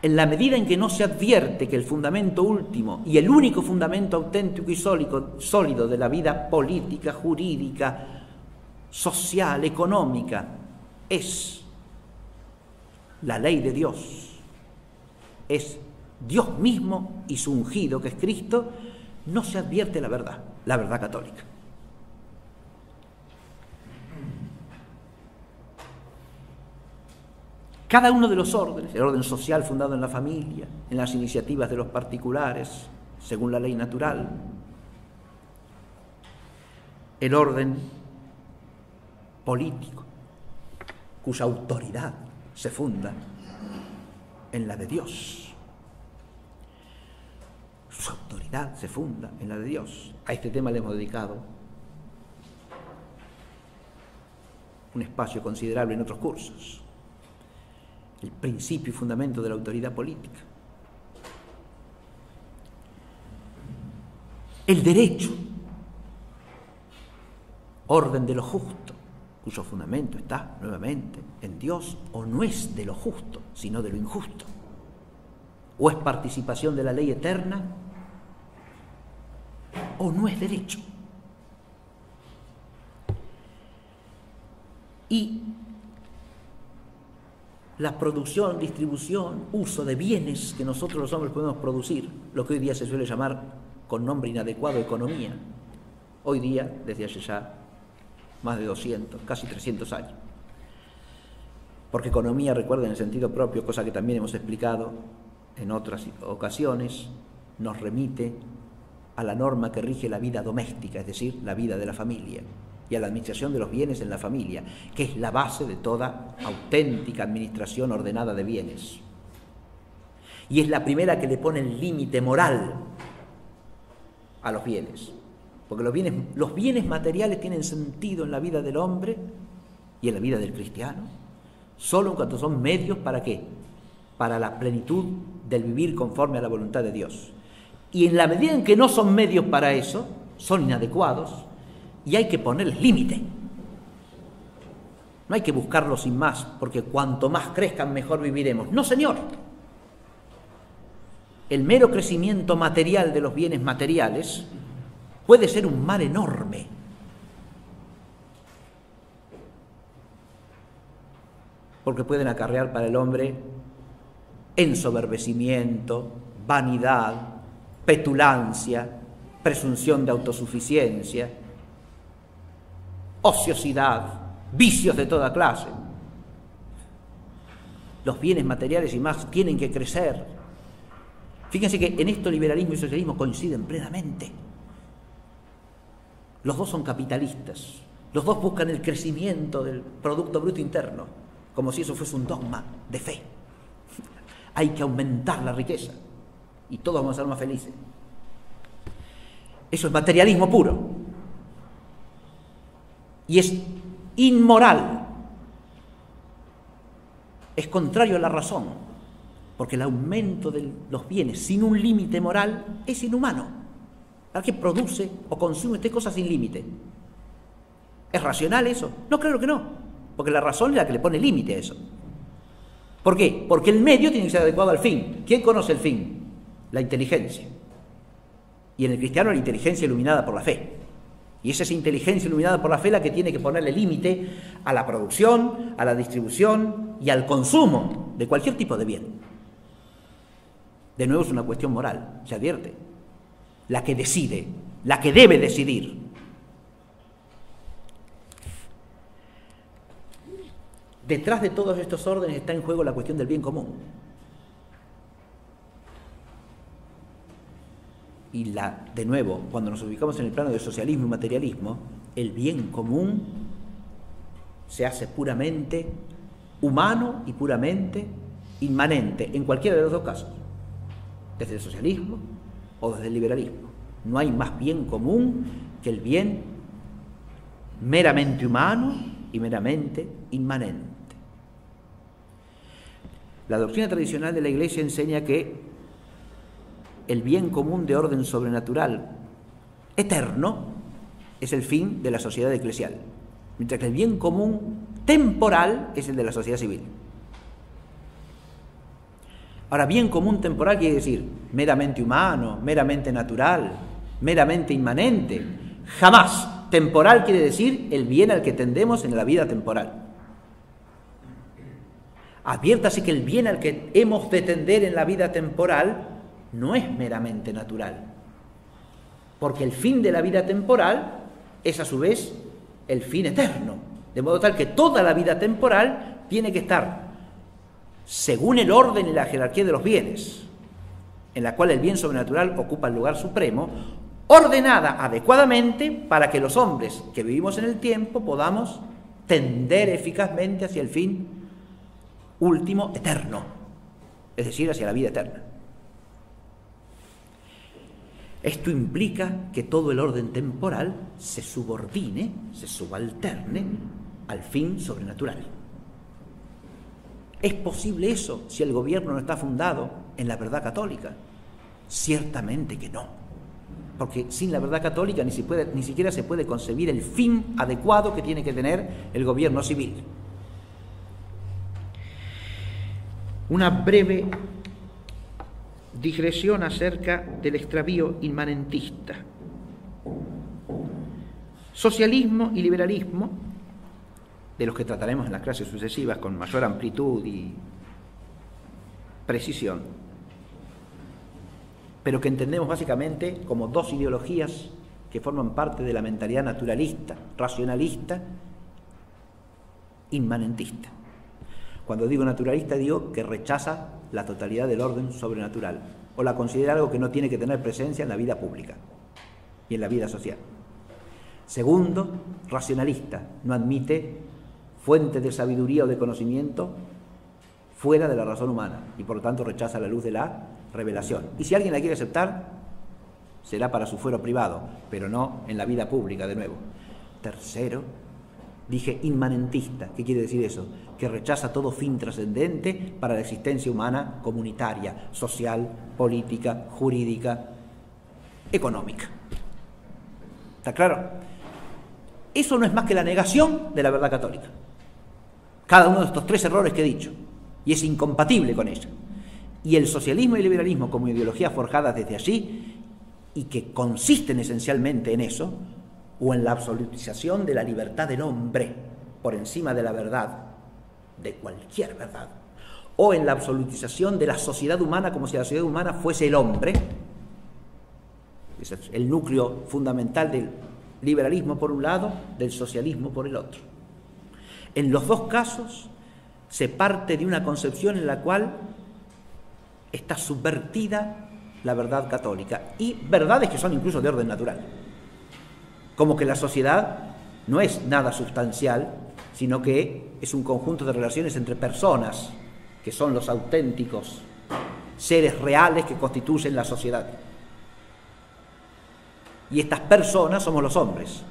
En la medida en que no se advierte que el fundamento último y el único fundamento auténtico y sólido de la vida política, jurídica, social, económica, es la ley de Dios, es Dios mismo y su ungido, que es Cristo, no se advierte la verdad católica. Cada uno de los órdenes, el orden social fundado en la familia, en las iniciativas de los particulares, según la ley natural, el orden político, cuya autoridad se funda en la de Dios. Su autoridad se funda en la de Dios. A este tema le hemos dedicado un espacio considerable en otros cursos. El principio y fundamento de la autoridad política. El derecho, orden de lo justo, cuyo fundamento está nuevamente en Dios, o no es de lo justo, sino de lo injusto. O es participación de la ley eterna, o no es derecho. Y la producción, distribución, uso de bienes que nosotros los hombres podemos producir, lo que hoy día se suele llamar con nombre inadecuado economía, hoy día, desde hace ya más de 200, casi 300 años. Porque economía, recuerden, en el sentido propio, cosa que también hemos explicado en otras ocasiones, nos remite a la norma que rige la vida doméstica, es decir, la vida de la familia, y a la administración de los bienes en la familia, que es la base de toda auténtica administración ordenada de bienes. Y es la primera que le pone el límite moral a los bienes, porque los bienes materiales tienen sentido en la vida del hombre y en la vida del cristiano, solo en cuanto son medios ¿para qué? Para la plenitud del vivir conforme a la voluntad de Dios. Y en la medida en que no son medios para eso, son inadecuados, y hay que ponerles límite. No hay que buscarlos sin más, porque cuanto más crezcan, mejor viviremos. No, señor. El mero crecimiento material de los bienes materiales puede ser un mal enorme. Porque pueden acarrear para el hombre ensoberbecimiento, vanidad, petulancia, presunción de autosuficiencia, ociosidad, vicios de toda clase. Los bienes materiales y más tienen que crecer. Fíjense que en esto liberalismo y socialismo coinciden plenamente. Los dos son capitalistas, los dos buscan el crecimiento del Producto Bruto Interno, como si eso fuese un dogma de fe. Hay que aumentar la riqueza y todos vamos a ser más felices. Eso es materialismo puro. Y es inmoral, es contrario a la razón, porque el aumento de los bienes sin un límite moral es inhumano. ¿Para qué produce o consume usted cosas sin límite? ¿Es racional eso? No, claro que no, porque la razón es la que le pone límite a eso. ¿Por qué? Porque el medio tiene que ser adecuado al fin. ¿Quién conoce el fin? La inteligencia. Y en el cristiano la inteligencia iluminada por la fe. Y es esa inteligencia iluminada por la fe la que tiene que ponerle límite a la producción, a la distribución y al consumo de cualquier tipo de bien. De nuevo es una cuestión moral, se advierte. La que decide, la que debe decidir. Detrás de todos estos órdenes está en juego la cuestión del bien común. Y de nuevo, cuando nos ubicamos en el plano del socialismo y materialismo, el bien común se hace puramente humano y puramente inmanente, en cualquiera de los dos casos, desde el socialismo o desde el liberalismo. No hay más bien común que el bien meramente humano y meramente inmanente. La doctrina tradicional de la Iglesia enseña que el bien común de orden sobrenatural eterno es el fin de la sociedad eclesial, mientras que el bien común temporal es el de la sociedad civil. Ahora, bien común temporal quiere decir meramente humano, meramente natural, meramente inmanente. Jamás. Temporal quiere decir el bien al que tendemos en la vida temporal. Adviértase que el bien al que hemos de tender en la vida temporal no es meramente natural, porque el fin de la vida temporal es a su vez el fin eterno, de modo tal que toda la vida temporal tiene que estar según el orden y la jerarquía de los bienes, en la cual el bien sobrenatural ocupa el lugar supremo, ordenada adecuadamente para que los hombres que vivimos en el tiempo podamos tender eficazmente hacia el fin último eterno, es decir, hacia la vida eterna. Esto implica que todo el orden temporal se subordine, se subalterne al fin sobrenatural. ¿Es posible eso si el gobierno no está fundado en la verdad católica? Ciertamente que no, porque sin la verdad católica ni siquiera se puede concebir el fin adecuado que tiene que tener el gobierno civil. Una breve digresión acerca del extravío inmanentista. Socialismo y liberalismo, de los que trataremos en las clases sucesivas con mayor amplitud y precisión, pero que entendemos básicamente como dos ideologías que forman parte de la mentalidad naturalista, racionalista, inmanentista. Cuando digo naturalista, digo que rechaza la totalidad del orden sobrenatural o la considera algo que no tiene que tener presencia en la vida pública y en la vida social. Segundo, racionalista, no admite fuentes de sabiduría o de conocimiento fuera de la razón humana y por lo tanto rechaza la luz de la revelación. Y si alguien la quiere aceptar, será para su fuero privado, pero no en la vida pública de nuevo. Tercero, dije inmanentista. ¿Qué quiere decir eso? Que rechaza todo fin trascendente para la existencia humana comunitaria, social, política, jurídica, económica. ¿Está claro? Eso no es más que la negación de la verdad católica. Cada uno de estos tres errores que he dicho, y es incompatible con ella. Y el socialismo y el liberalismo como ideologías forjadas desde allí y que consisten esencialmente en eso, o en la absolutización de la libertad del hombre por encima de la verdad, de cualquier verdad, o en la absolutización de la sociedad humana como si la sociedad humana fuese el hombre. Ese es el núcleo fundamental del liberalismo por un lado, del socialismo por el otro. En los dos casos se parte de una concepción en la cual está subvertida la verdad católica y verdades que son incluso de orden natural, como que la sociedad no es nada sustancial, sino que es un conjunto de relaciones entre personas que son los auténticos seres reales que constituyen la sociedad. Y estas personas somos los hombres,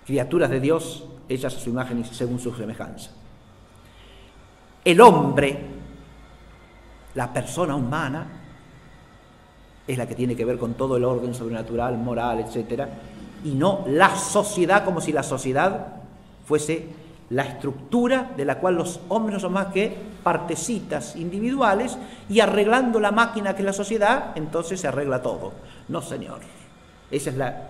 criaturas de Dios, hechas a su imagen y según su semejanza. El hombre, la persona humana, es la que tiene que ver con todo el orden sobrenatural, moral, etcétera, y no la sociedad, como si la sociedad fuese la estructura de la cual los hombres no son más que partecitas individuales, y arreglando la máquina que es la sociedad, entonces se arregla todo. No, señor. Esa es la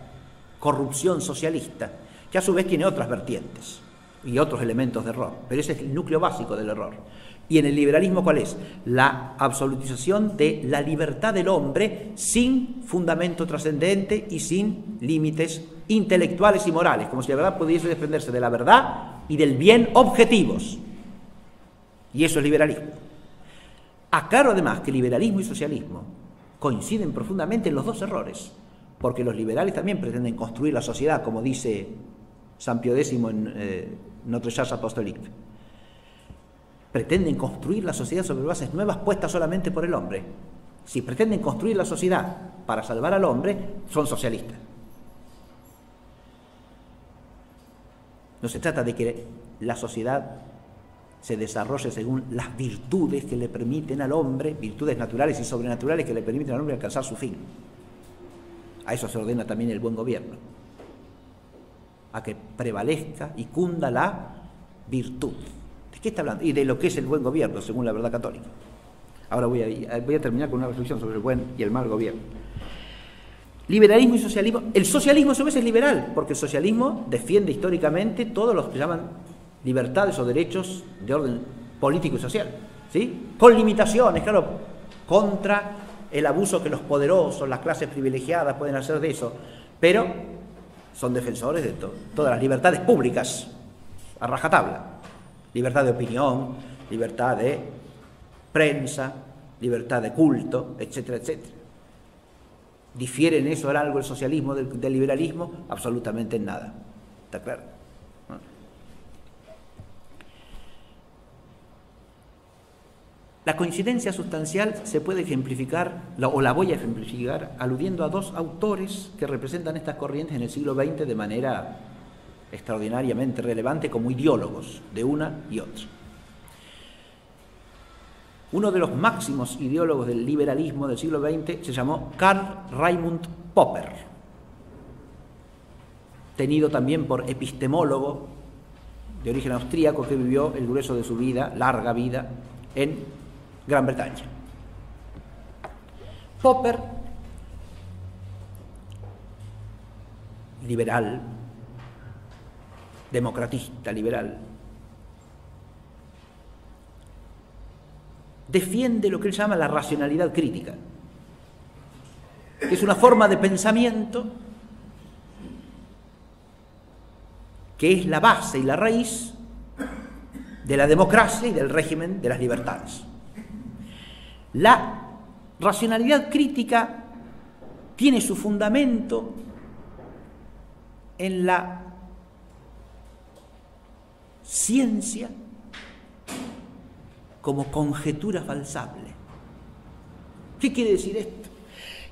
corrupción socialista, que a su vez tiene otras vertientes y otros elementos de error, pero ese es el núcleo básico del error. Y en el liberalismo, ¿cuál es? La absolutización de la libertad del hombre sin fundamento trascendente y sin límites intelectuales y morales, como si la verdad pudiese desprenderse de la verdad y del bien objetivos. Y eso es liberalismo. Aclaro además que liberalismo y socialismo coinciden profundamente en los dos errores, porque los liberales también pretenden construir la sociedad, como dice San Pío X en Notre Chars Apostolique. Pretenden construir la sociedad sobre bases nuevas puestas solamente por el hombre. Si pretenden construir la sociedad para salvar al hombre, son socialistas. No se trata de que la sociedad se desarrolle según las virtudes que le permiten al hombre, virtudes naturales y sobrenaturales que le permiten al hombre alcanzar su fin. A eso se ordena también el buen gobierno, a que prevalezca y cunda la virtud. ¿De qué está hablando? Y de lo que es el buen gobierno, según la verdad católica. Ahora voy a terminar con una reflexión sobre el buen y el mal gobierno. Liberalismo y socialismo. El socialismo a su vez es liberal, porque el socialismo defiende históricamente todos los que llaman libertades o derechos de orden político y social, ¿sí? Con limitaciones, claro, contra el abuso que los poderosos, las clases privilegiadas pueden hacer de eso, pero son defensores de todas las libertades públicas, a rajatabla. Libertad de opinión, libertad de prensa, libertad de culto, etcétera, etcétera. ¿Difiere en eso algo el socialismo del liberalismo? Absolutamente en nada. ¿Está claro? ¿No? La coincidencia sustancial se puede ejemplificar, o la voy a ejemplificar, aludiendo a dos autores que representan estas corrientes en el siglo XX de manera extraordinariamente relevante como ideólogos de una y otra. Uno de los máximos ideólogos del liberalismo del siglo XX se llamó Karl Raimund Popper, tenido también por epistemólogo de origen austríaco que vivió el grueso de su vida, larga vida, en Gran Bretaña. Popper, liberal, democratista, liberal, defiende lo que él llama la racionalidad crítica, que es una forma de pensamiento que es la base y la raíz de la democracia y del régimen de las libertades. La racionalidad crítica tiene su fundamento en la ciencia como conjetura falsable. ¿Qué quiere decir esto?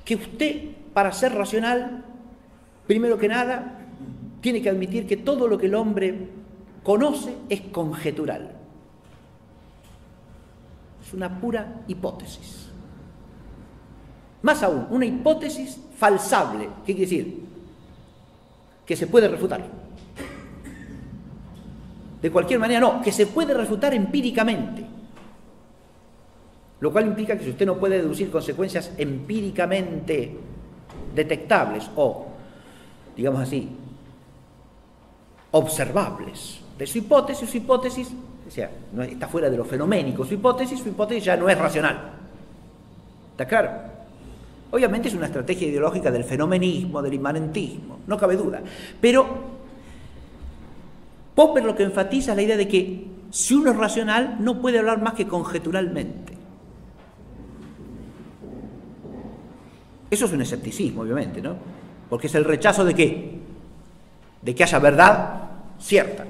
Que usted, para ser racional, primero que nada, tiene que admitir que todo lo que el hombre conoce es conjetural. Es una pura hipótesis. Más aún, una hipótesis falsable. ¿Qué quiere decir? Que se puede refutar. De cualquier manera, no, que se puede refutar empíricamente. Lo cual implica que si usted no puede deducir consecuencias empíricamente detectables o, digamos así, observables de su hipótesis, o sea, no está fuera de lo fenoménico, su hipótesis ya no es racional. ¿Está claro? Obviamente es una estrategia ideológica del fenomenismo, del inmanentismo, no cabe duda. Pero Popper lo que enfatiza es la idea de que si uno es racional no puede hablar más que conjeturalmente. Eso es un escepticismo, obviamente, ¿no? Porque es el rechazo de ¿qué? De que haya verdad cierta.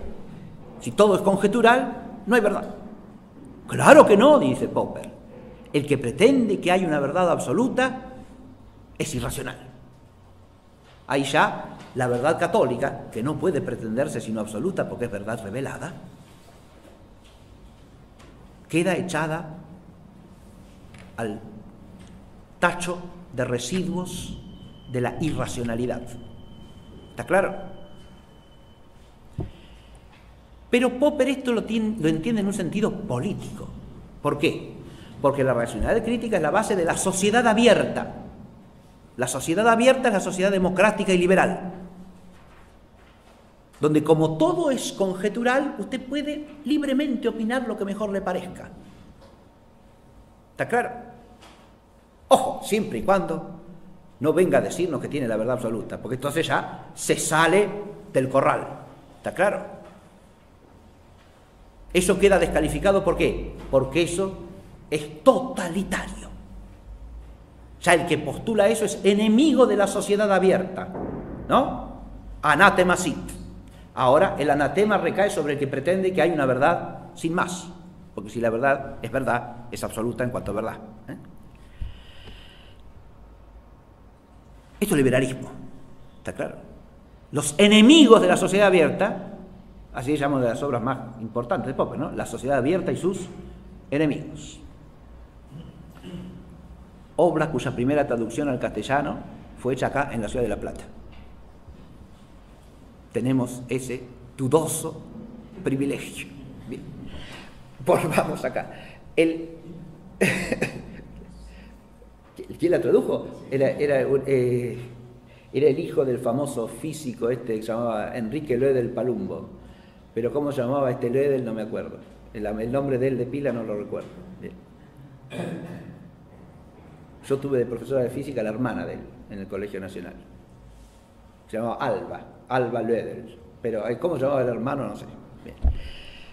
Si todo es conjetural, no hay verdad. Claro que no, dice Popper. El que pretende que hay una verdad absoluta es irracional. Ahí ya la verdad católica, que no puede pretenderse sino absoluta porque es verdad revelada, queda echada al tacho de residuos de la irracionalidad. ¿Está claro? Pero Popper esto lo entiende en un sentido político. ¿Por qué? Porque la racionalidad crítica es la base de la sociedad abierta. La sociedad abierta es la sociedad democrática y liberal, donde como todo es conjetural, usted puede libremente opinar lo que mejor le parezca. ¿Está claro? Ojo, siempre y cuando no venga a decirnos que tiene la verdad absoluta, porque entonces ya se sale del corral. ¿Está claro? Eso queda descalificado, ¿por qué? Porque eso es totalitario. Ya el que postula eso es enemigo de la sociedad abierta, ¿no? Anatema sit. Ahora el anatema recae sobre el que pretende que hay una verdad sin más, porque si la verdad, es absoluta en cuanto a verdad. Esto es liberalismo, ¿está claro? Los enemigos de la sociedad abierta, así se llaman de las obras más importantes de Popper, ¿no? La sociedad abierta y sus enemigos. Obra cuya primera traducción al castellano fue hecha acá en la ciudad de La Plata. Tenemos ese dudoso privilegio. Bien. Volvamos acá. ¿Quién la tradujo? Era el hijo del famoso físico que se llamaba Enrique Loedel Palumbo. Pero ¿cómo se llamaba este Loedel? No me acuerdo. El nombre de él de pila no lo recuerdo. Bien. Yo tuve de profesora de física la hermana de él en el Colegio Nacional. Se llamaba Alba Lödel. Pero ¿cómo se llamaba el hermano? No sé. Bien.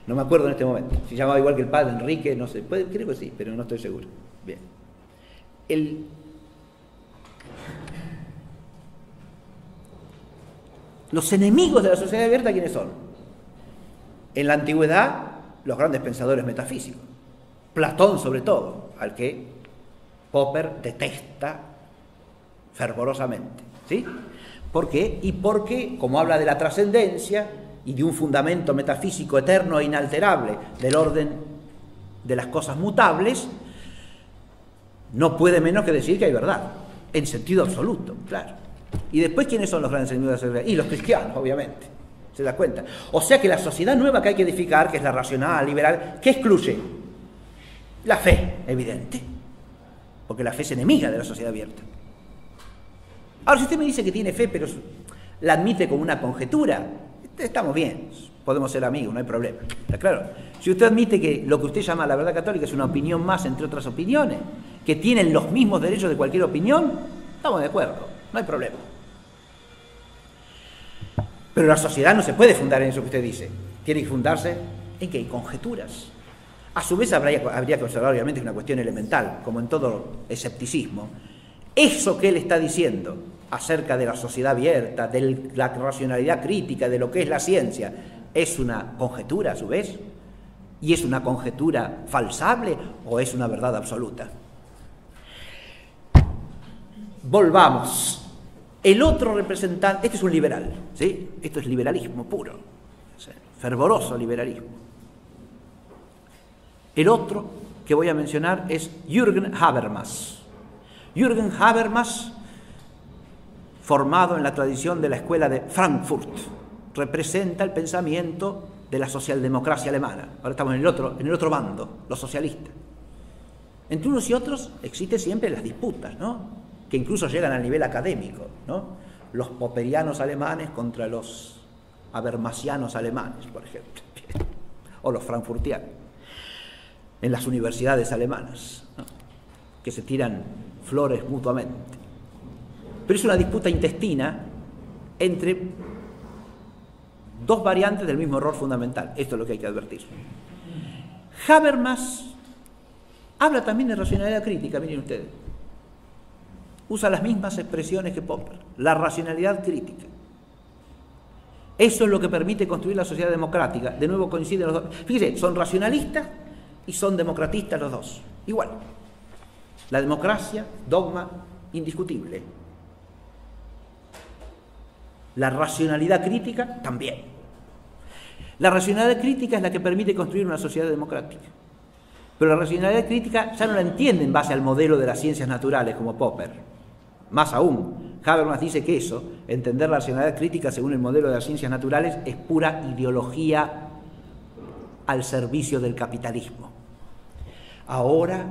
No me acuerdo en este momento. Si llamaba igual que el padre, Enrique, no sé. Creo que sí, pero no estoy seguro. Bien. Los enemigos de la sociedad abierta, ¿quiénes son? En la antigüedad, los grandes pensadores metafísicos. Platón, sobre todo, al que Popper detesta fervorosamente. ¿Sí? ¿Por qué? Y porque, como habla de la trascendencia y de un fundamento metafísico eterno e inalterable del orden de las cosas mutables, no puede menos que decir que hay verdad, en sentido absoluto, claro. Y después, ¿quiénes son los grandes enemigos de la sociedad? Y los cristianos, obviamente, ¿se da cuenta? O sea que la sociedad nueva que hay que edificar, que es la racional, liberal, ¿qué excluye? La fe, evidente, porque la fe es enemiga de la sociedad abierta. Ahora, si usted me dice que tiene fe, pero la admite como una conjetura, estamos bien, podemos ser amigos, no hay problema. ¿Está claro? Si usted admite que lo que usted llama la verdad católica es una opinión más entre otras opiniones, que tienen los mismos derechos de cualquier opinión, estamos de acuerdo, no hay problema. Pero la sociedad no se puede fundar en eso que usted dice. Tiene que fundarse en que hay conjeturas. A su vez habría que observar, obviamente, una cuestión elemental, como en todo escepticismo. Eso que él está diciendo acerca de la sociedad abierta, de la racionalidad crítica, de lo que es la ciencia, ¿es una conjetura a su vez? ¿Y es una conjetura falsable o es una verdad absoluta? Volvamos. El otro representante, este es un liberal, ¿sí? Esto es liberalismo puro, fervoroso liberalismo. El otro que voy a mencionar es Jürgen Habermas. Jürgen Habermas, formado en la tradición de la escuela de Frankfurt, representa el pensamiento de la socialdemocracia alemana. Ahora estamos en el otro bando, los socialistas. Entre unos y otros existen siempre las disputas, ¿no? Que incluso llegan al nivel académico, ¿no? Los popperianos alemanes contra los habermasianos alemanes, por ejemplo, o los frankfurtianos, en las universidades alemanas, ¿no? Que se tiran flores mutuamente. Pero es una disputa intestina entre dos variantes del mismo error fundamental. Esto es lo que hay que advertir. Habermas habla también de racionalidad crítica, miren ustedes. Usa las mismas expresiones que Popper, la racionalidad crítica. Eso es lo que permite construir la sociedad democrática. De nuevo coinciden los dos. Fíjense, son racionalistas y son democratistas los dos. Igual. La democracia, dogma indiscutible. La racionalidad crítica, también. La racionalidad crítica es la que permite construir una sociedad democrática. Pero la racionalidad crítica ya no la entiende en base al modelo de las ciencias naturales como Popper. Más aún, Habermas dice que eso, entender la racionalidad crítica según el modelo de las ciencias naturales, es pura ideología al servicio del capitalismo. Ahora,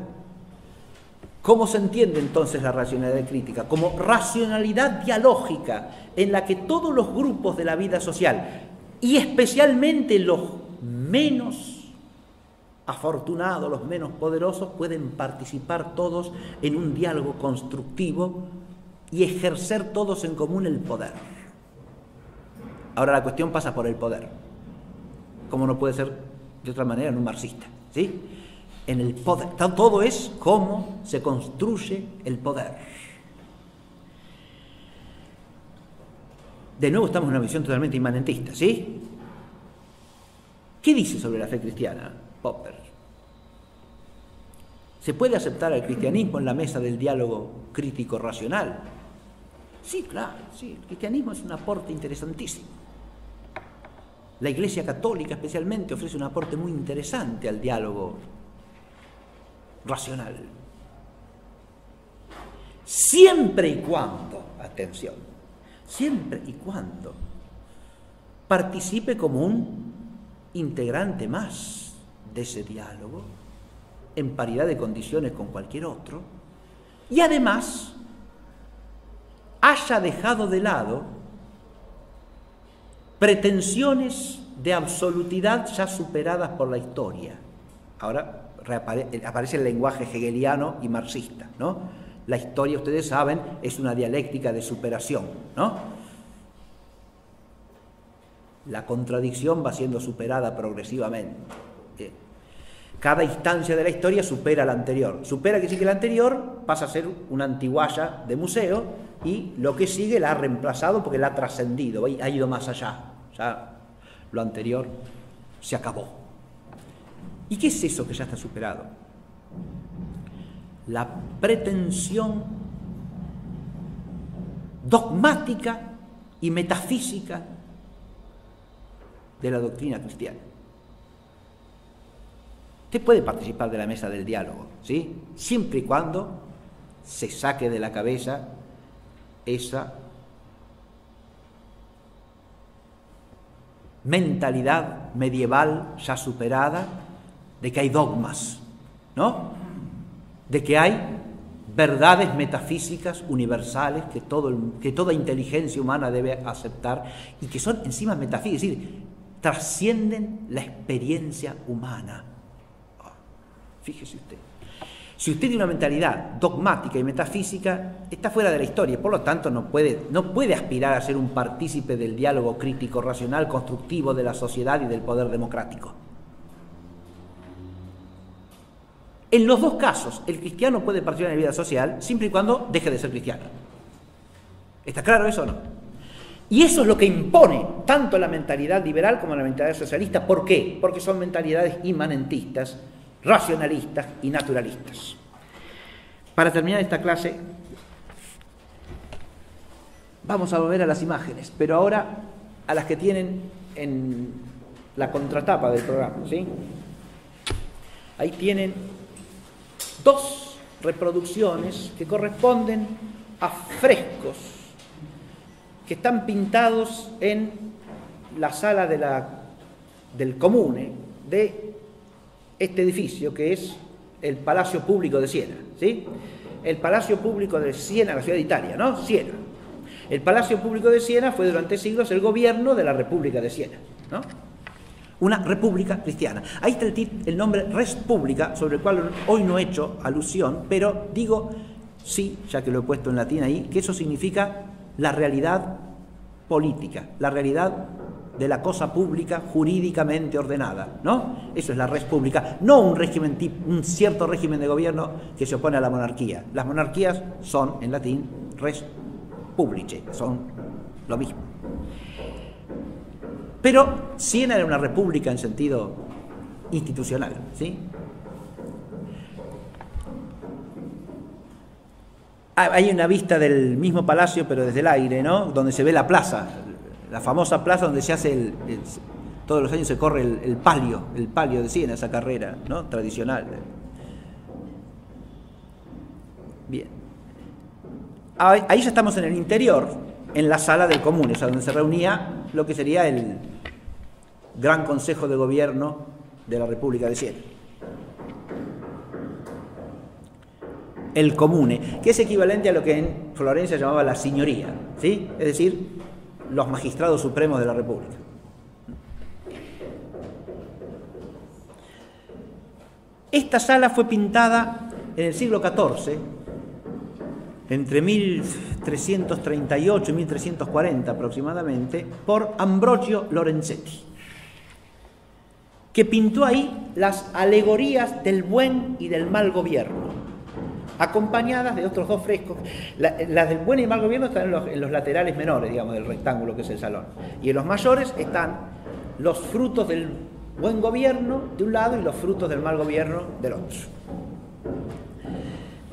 ¿cómo se entiende entonces la racionalidad crítica? Como racionalidad dialógica en la que todos los grupos de la vida social, y especialmente los menos afortunados, los menos poderosos, pueden participar todos en un diálogo constructivo y ejercer todos en común el poder. Ahora la cuestión pasa por el poder, como no puede ser de otra manera en un marxista, ¿sí? En el poder, todo es cómo se construye el poder. De nuevo estamos en una visión totalmente inmanentista, ¿sí? ¿Qué dice sobre la fe cristiana Popper? ¿Se puede aceptar al cristianismo en la mesa del diálogo crítico racional? Sí, claro, sí. El cristianismo es un aporte interesantísimo. La Iglesia Católica especialmente ofrece un aporte muy interesante al diálogo racional. Siempre y cuando, atención, siempre y cuando participe como un integrante más de ese diálogo, en paridad de condiciones con cualquier otro, y además haya dejado de lado pretensiones de absolutidad ya superadas por la historia. Ahora aparece el lenguaje hegeliano y marxista, ¿no? La historia, ustedes saben, es una dialéctica de superación, ¿no? La contradicción va siendo superada progresivamente. Cada instancia de la historia supera la anterior. Supera que sí que la anterior pasa a ser una antiguaya de museo y lo que sigue la ha reemplazado porque la ha trascendido, ha ido más allá. Ya lo anterior se acabó. ¿Y qué es eso que ya está superado? La pretensión dogmática y metafísica de la doctrina cristiana. Usted puede participar de la mesa del diálogo, ¿sí? Siempre y cuando se saque de la cabeza esa mentalidad medieval ya superada de que hay dogmas, ¿no? De que hay verdades metafísicas universales que toda inteligencia humana debe aceptar y que son encima metafísicas, es decir, trascienden la experiencia humana. Fíjese usted. Si usted tiene una mentalidad dogmática y metafísica, está fuera de la historia, por lo tanto no puede aspirar a ser un partícipe del diálogo crítico, racional, constructivo de la sociedad y del poder democrático. En los dos casos, el cristiano puede participar en la vida social siempre y cuando deje de ser cristiano. ¿Está claro eso o no? Y eso es lo que impone tanto la mentalidad liberal como la mentalidad socialista. ¿Por qué? Porque son mentalidades inmanentistas, racionalistas y naturalistas. Para terminar esta clase, vamos a volver a las imágenes, pero ahora a las que tienen en la contratapa del programa, ¿sí? Ahí tienen dos reproducciones que corresponden a frescos que están pintados en la sala del Comune de este edificio, que es el Palacio Público de Siena, ¿sí? El Palacio Público de Siena, la ciudad de Italia, ¿no? Siena. El Palacio Público de Siena fue durante siglos el gobierno de la República de Siena, ¿no? Una república cristiana. Ahí está el nombre Res Publica, sobre el cual hoy no he hecho alusión, pero digo, sí, ya que lo he puesto en latín ahí, que eso significa la realidad política, la realidad de la cosa pública jurídicamente ordenada, ¿no? Eso es la res pública, no un cierto régimen de gobierno que se opone a la monarquía. Las monarquías son, en latín, res publicae, son lo mismo. Pero Siena era una república en sentido institucional, ¿sí? Hay una vista del mismo palacio, pero desde el aire, ¿no? Donde se ve la plaza, la famosa plaza donde se hace todos los años se corre el palio de Siena, esa carrera, ¿no? Tradicional. Bien. Ahí ya estamos en el interior, en la sala del Comune, o sea, donde se reunía lo que sería el Gran Consejo de Gobierno de la República de Siena. El Comune, que es equivalente a lo que en Florencia llamaba la Signoría, ¿sí? Es decir, los magistrados supremos de la República. Esta sala fue pintada en el siglo XIV, entre 1338 y 1340 aproximadamente, por Ambrogio Lorenzetti, que pintó ahí las alegorías del buen y del mal gobierno, acompañadas de otros dos frescos. Las del buen y mal gobierno están en los laterales menores, digamos, del rectángulo que es el salón. Y en los mayores están los frutos del buen gobierno de un lado y los frutos del mal gobierno del otro.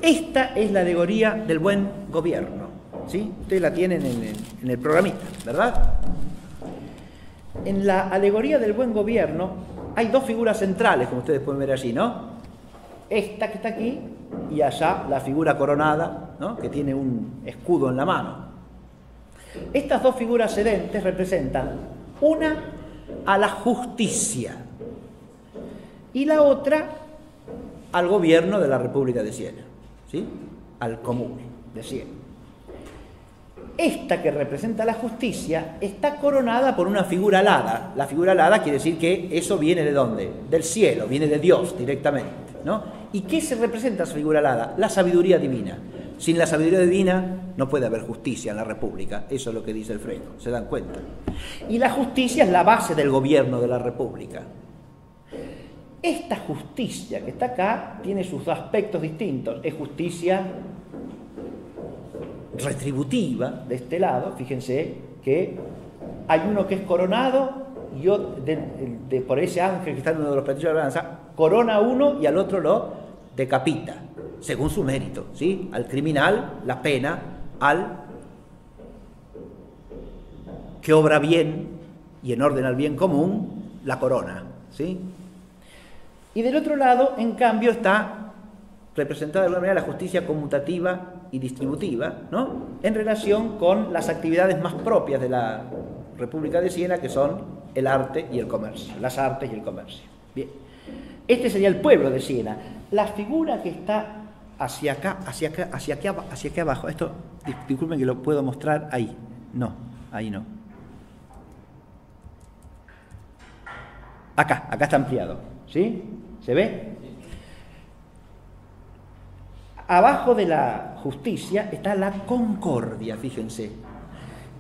Esta es la alegoría del buen gobierno, ¿sí? Ustedes la tienen en el programita, ¿verdad? En la alegoría del buen gobierno hay dos figuras centrales, como ustedes pueden ver allí, ¿no? Esta que está aquí y allá la figura coronada, ¿no? Que tiene un escudo en la mano. Estas dos figuras sedentes representan una a la justicia y la otra al gobierno de la República de Siena, ¿sí? Al Comune de Siena. esta que representa la justicia está coronada por una figura alada. La figura alada quiere decir que eso viene ¿de dónde? Del cielo, viene de Dios directamente, ¿no? ¿Y qué se representa esa figura alada? La sabiduría divina. Sin la sabiduría divina no puede haber justicia en la República. Eso es lo que dice el Freno, ¿se dan cuenta? Y la justicia es la base del gobierno de la República. Esta justicia que está acá tiene sus aspectos distintos. Es justicia retributiva de este lado. Fíjense que hay uno que es coronado y por ese ángel que está en uno de los platillos de la balanza, corona a uno y al otro lo decapita, según su mérito, ¿sí? Al criminal la pena, al que obra bien y en orden al bien común la corona, ¿sí? Y del otro lado, en cambio, está representada de alguna manera la justicia conmutativa y distributiva, ¿no? En relación con las actividades más propias de la República de Siena, que son el arte y el comercio, las artes y el comercio. Bien, este sería el pueblo de Siena. La figura que está hacia acá abajo, esto, disculpen que lo puedo mostrar ahí, no, ahí no. Acá está ampliado, ¿sí? ¿Se ve? Abajo de la justicia está la concordia, fíjense,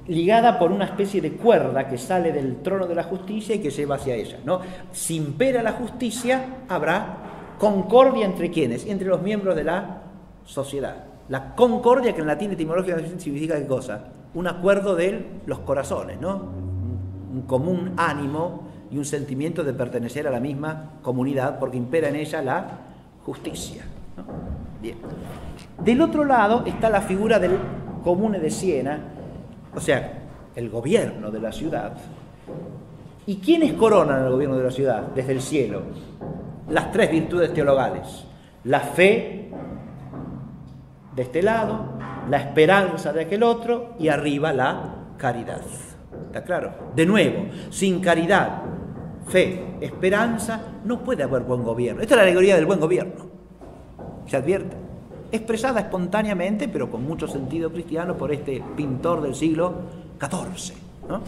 ligada por una especie de cuerda que sale del trono de la justicia y que lleva hacia ella, ¿no? Si impera la justicia, habrá concordia entre quienes, entre los miembros de la sociedad. La concordia, que en latín etimológicamente significa ¿qué cosa? Un acuerdo de los corazones, ¿no? Un común ánimo y un sentimiento de pertenecer a la misma comunidad, porque impera en ella la justicia, ¿no? Bien. Del otro lado está la figura del comune de Siena, o sea, el gobierno de la ciudad. ¿Y quiénes coronan el gobierno de la ciudad desde el cielo? Las tres virtudes teologales: la fe de este lado, la esperanza de aquel otro y arriba la caridad. ¿Está claro? De nuevo, sin caridad, fe, esperanza, no puede haber buen gobierno. Esta es la alegoría del buen gobierno. Se advierte. Expresada espontáneamente, pero con mucho sentido cristiano, por este pintor del siglo XIV, ¿no?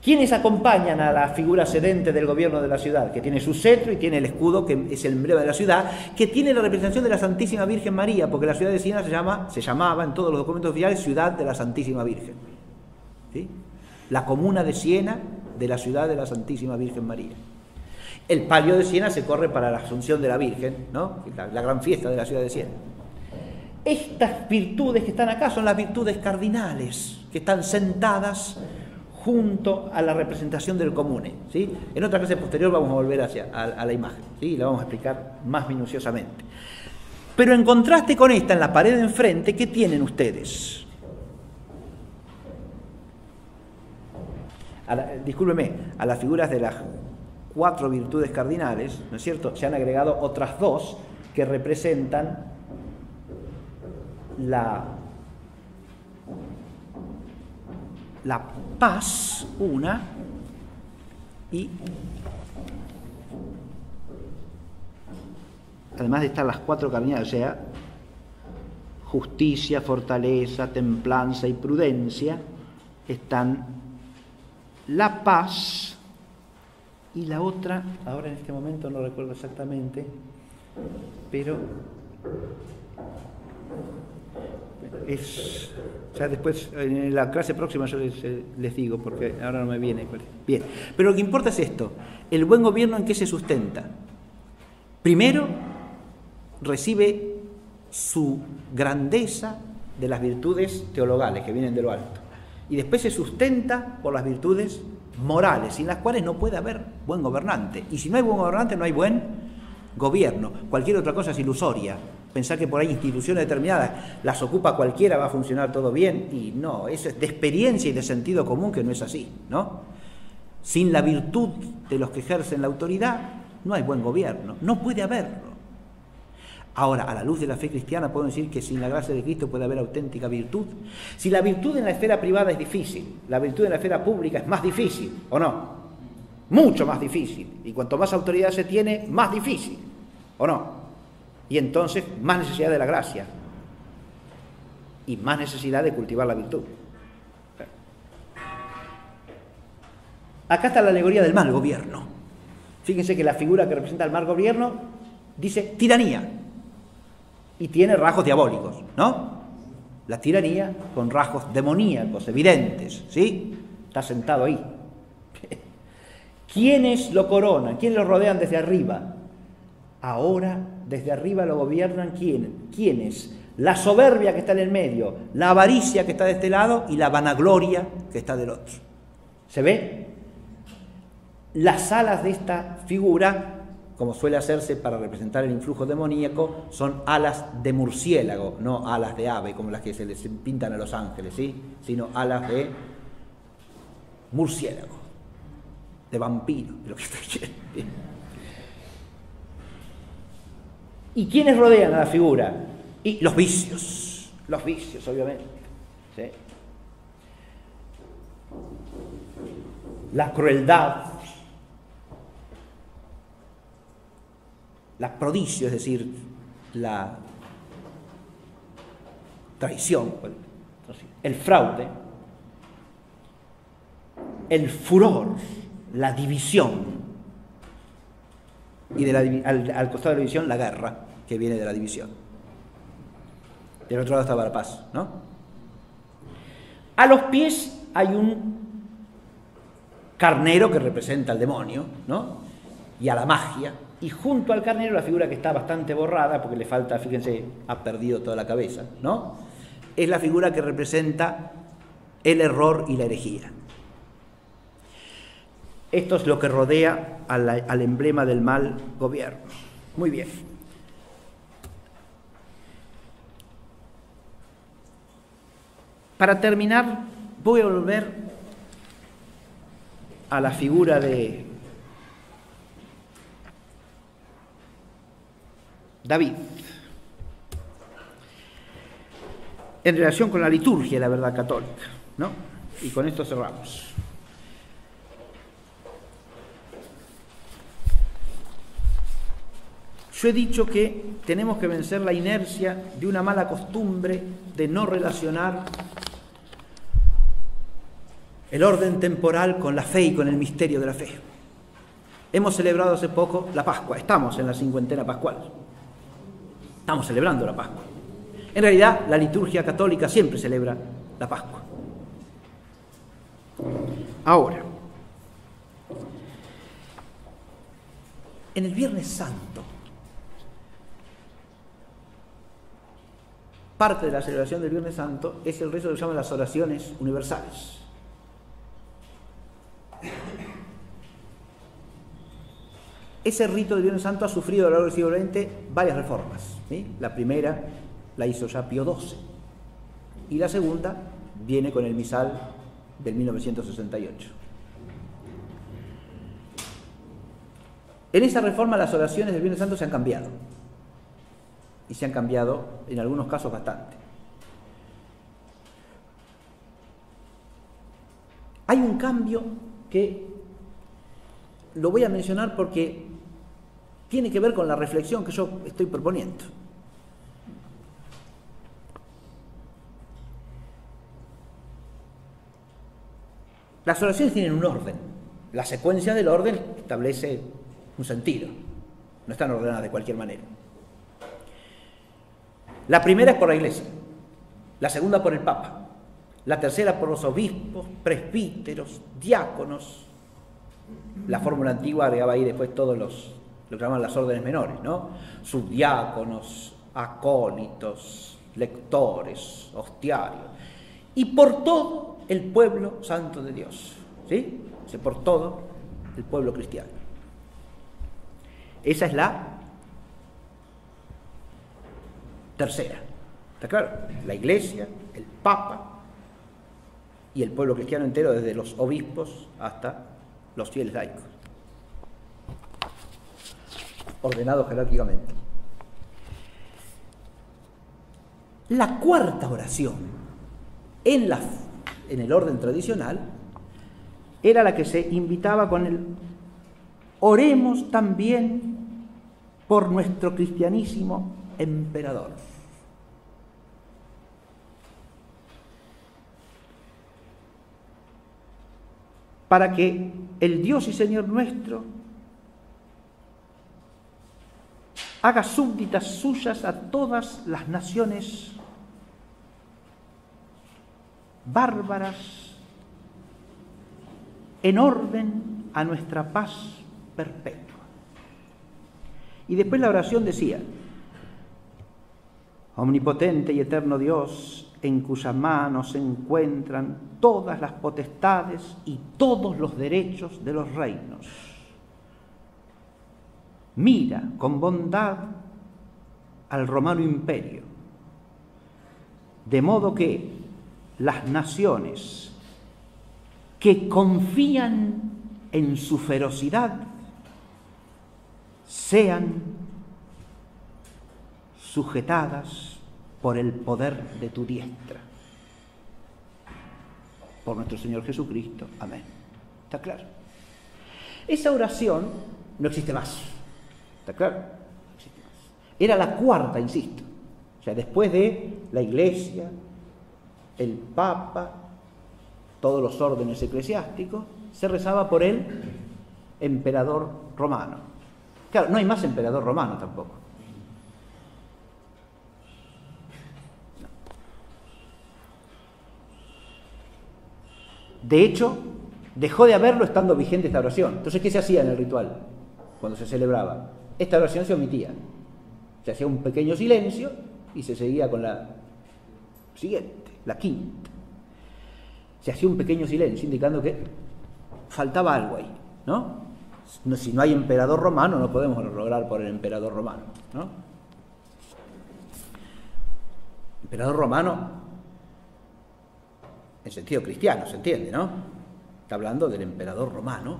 ¿Quiénes acompañan a la figura sedente del gobierno de la ciudad? Que tiene su cetro y tiene el escudo, que es el emblema de la ciudad, que tiene la representación de la Santísima Virgen María, porque la ciudad de Siena se llamaba en todos los documentos oficiales Ciudad de la Santísima Virgen, ¿sí? La comuna de Siena de la ciudad de la Santísima Virgen María. El palio de Siena se corre para la Asunción de la Virgen, ¿no? La gran fiesta de la ciudad de Siena. Estas virtudes que están acá son las virtudes cardinales, que están sentadas junto a la representación del comune, ¿sí? En otra clase posterior vamos a volver a la imagen, ¿sí? Y la vamos a explicar más minuciosamente. Pero en contraste con esta, en la pared de enfrente, ¿qué tienen ustedes? Discúlpeme, a las figuras de las 4 virtudes cardinales, ¿no es cierto?, se han agregado otras 2 que representan la paz, una, y además de estar las 4 cardinales, o sea, justicia, fortaleza, templanza y prudencia, están la paz y la otra, ahora en este momento no recuerdo exactamente, pero es, o sea, después en la clase próxima yo les digo, porque ahora no me viene. Bien, pero lo que importa es esto: el buen gobierno, ¿en qué se sustenta? Primero, recibe su grandeza de las virtudes teologales que vienen de lo alto, y después se sustenta por las virtudes morales, sin las cuales no puede haber buen gobernante. Y si no hay buen gobernante, no hay buen gobierno. Cualquier otra cosa es ilusoria. Pensar que por ahí instituciones determinadas las ocupa cualquiera, va a funcionar todo bien, y no, eso es de experiencia y de sentido común que no es así, ¿no? Sin la virtud de los que ejercen la autoridad, no hay buen gobierno, no puede haberlo. Ahora, a la luz de la fe cristiana, podemos decir que sin la gracia de Cristo puede haber auténtica virtud. Si la virtud en la esfera privada es difícil, la virtud en la esfera pública es más difícil, ¿o no? Mucho más difícil. Y cuanto más autoridad se tiene, más difícil, ¿o no? Y entonces, más necesidad de la gracia. y más necesidad de cultivar la virtud. Acá está la alegoría del mal gobierno. Fíjense que la figura que representa el mal gobierno dice tiranía y tiene rasgos diabólicos, ¿no? La tiranía con rasgos demoníacos, evidentes, ¿sí? Está sentado ahí. ¿Quiénes lo coronan? ¿Quiénes lo rodean desde arriba? Ahora, desde arriba lo gobiernan ¿quiénes? La soberbia que está en el medio, la avaricia que está de este lado y la vanagloria que está del otro. ¿Se ve? Las alas de esta figura, como suele hacerse para representar el influjo demoníaco, son alas de murciélago, no alas de ave, como las que se les pintan a los ángeles, ¿sí? Sino alas de murciélago, de vampiro, de lo que estoy diciendo. ¿Y quiénes rodean a la figura? Y los vicios, obviamente, ¿sí? La crueldad, la prodigio, es decir, la traición, el fraude, el furor, la división, y al costado de la división la guerra, que viene de la división. Del otro lado estaba la paz, ¿no? A los pies hay un carnero que representa al demonio, ¿no? Y a la magia. Y junto al carnero la figura que está bastante borrada, porque le falta, fíjense, ha perdido toda la cabeza, ¿no? Es la figura que representa el error y la herejía. Esto es lo que rodea al emblema del mal gobierno. Muy bien. Para terminar, voy a volver a la figura de David, en relación con la liturgia de la verdad católica, ¿no? Y con esto cerramos. Yo he dicho que tenemos que vencer la inercia de una mala costumbre de no relacionar el orden temporal con la fe y con el misterio de la fe. Hemos celebrado hace poco la Pascua, estamos en la cincuentena pascual. Estamos celebrando la Pascua. En realidad, la liturgia católica siempre celebra la Pascua. Ahora, en el Viernes Santo, parte de la celebración del Viernes Santo es el rezo que se llama las oraciones universales. Ese rito del Viernes Santo ha sufrido a lo largo del siglo XX varias reformas, ¿sí? La primera la hizo ya Pío XII y la segunda viene con el misal del 1968. En esa reforma las oraciones del Viernes Santo se han cambiado, y se han cambiado en algunos casos bastante. Hay un cambio que lo voy a mencionar porque tiene que ver con la reflexión que yo estoy proponiendo. Las oraciones tienen un orden. La secuencia del orden establece un sentido. No están ordenadas de cualquier manera. La primera es por la Iglesia, la segunda por el Papa, la tercera por los obispos, presbíteros, diáconos. La fórmula antigua agregaba ahí después todos lo que llaman las órdenes menores, ¿no? Subdiáconos, acólitos, lectores, hostiarios. Y por todo el pueblo santo de Dios, ¿sí? O sea, por todo el pueblo cristiano. Esa es la tercera. ¿Está claro? La Iglesia, el Papa y el pueblo cristiano entero, desde los obispos hasta los fieles laicos, ordenados jerárquicamente. La cuarta oración en el orden tradicional era la que se invitaba con el oremos también por nuestro cristianísimo emperador. para que el Dios y Señor nuestro haga súbditas suyas a todas las naciones bárbaras en orden a nuestra paz perpetua. Y después la oración decía: omnipotente y eterno Dios, en cuya mano se encuentran todas las potestades y todos los derechos de los reinos, mira con bondad al romano imperio, de modo que las naciones que confían en su ferocidad sean sujetadas por el poder de tu diestra. Por nuestro Señor Jesucristo. Amén. ¿Está claro? Esa oración no existe más. ¿Está claro? No existe más. Era la cuarta, insisto. O sea, después de la Iglesia, el Papa, todos los órdenes eclesiásticos, se rezaba por el emperador romano. Claro, no hay más emperador romano tampoco. No. De hecho, dejó de haberlo estando vigente esta oración. Entonces, ¿qué se hacía en el ritual cuando se celebraba? Esta oración se omitía. Se hacía un pequeño silencio y se seguía con la siguiente, la quinta. Se hacía un pequeño silencio indicando que faltaba algo ahí, ¿no? Si no hay emperador romano, no podemos rogar por el emperador romano, ¿no? Emperador romano en sentido cristiano, se entiende, ¿no? Está hablando del emperador romano,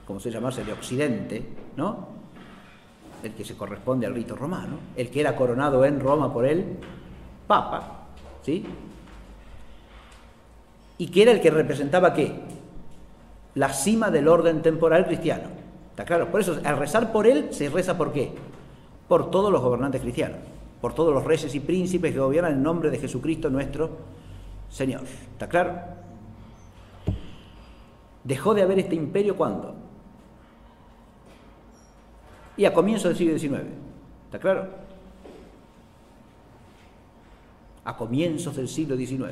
como se llamase de Occidente, ¿no? El que se corresponde al rito romano, el que era coronado en Roma por el Papa, ¿sí? Y que era el que representaba, ¿qué? La cima del orden temporal cristiano. ¿Está claro? Por eso, al rezar por él, se reza ¿por qué? Por todos los gobernantes cristianos, por todos los reyes y príncipes que gobiernan en nombre de Jesucristo nuestro Señor. ¿Está claro? Dejó de haber este imperio ¿cuándo? Y a comienzos del siglo XIX. ¿Está claro? A comienzos del siglo XIX.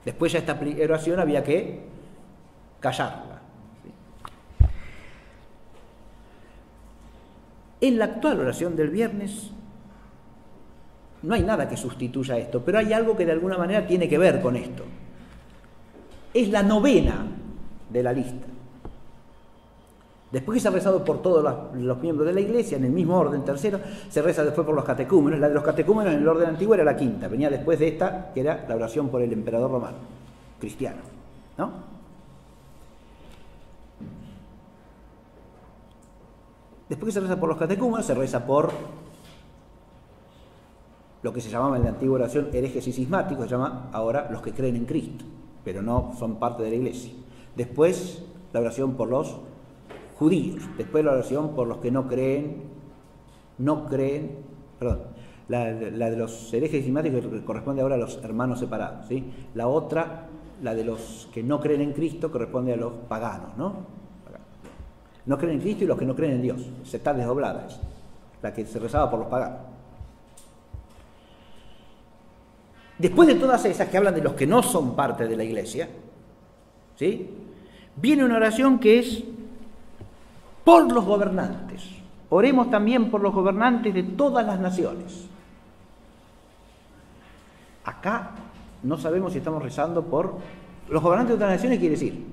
Después ya esta oración había que callarla. En la actual oración del viernes no hay nada que sustituya esto, pero hay algo que de alguna manera tiene que ver con esto. Es la novena de la lista. Después que se ha rezado por todos los miembros de la Iglesia, en el mismo orden, tercero, se reza después por los catecúmenos. La de los catecúmenos en el orden antiguo era la quinta, venía después de esta, que era la oración por el emperador romano, cristiano, ¿no? Después que se reza por los catecúmenos, se reza por lo que se llamaba en la antigua oración herejes y cismáticos, se llama ahora los que creen en Cristo, pero no son parte de la Iglesia. Después la oración por los judíos, después la oración por los que no creen, la de los herejes y cismáticos corresponde ahora a los hermanos separados, ¿sí? La otra, la de los que no creen en Cristo, corresponde a los paganos, ¿no? No creen en Cristo y los que no creen en Dios, se está desdoblada esa, la que se rezaba por los paganos. Después de todas esas que hablan de los que no son parte de la Iglesia, ¿sí? Viene una oración que es por los gobernantes. Oremos también por los gobernantes de todas las naciones. Acá no sabemos si estamos rezando por los gobernantes de otras naciones, quiere decir,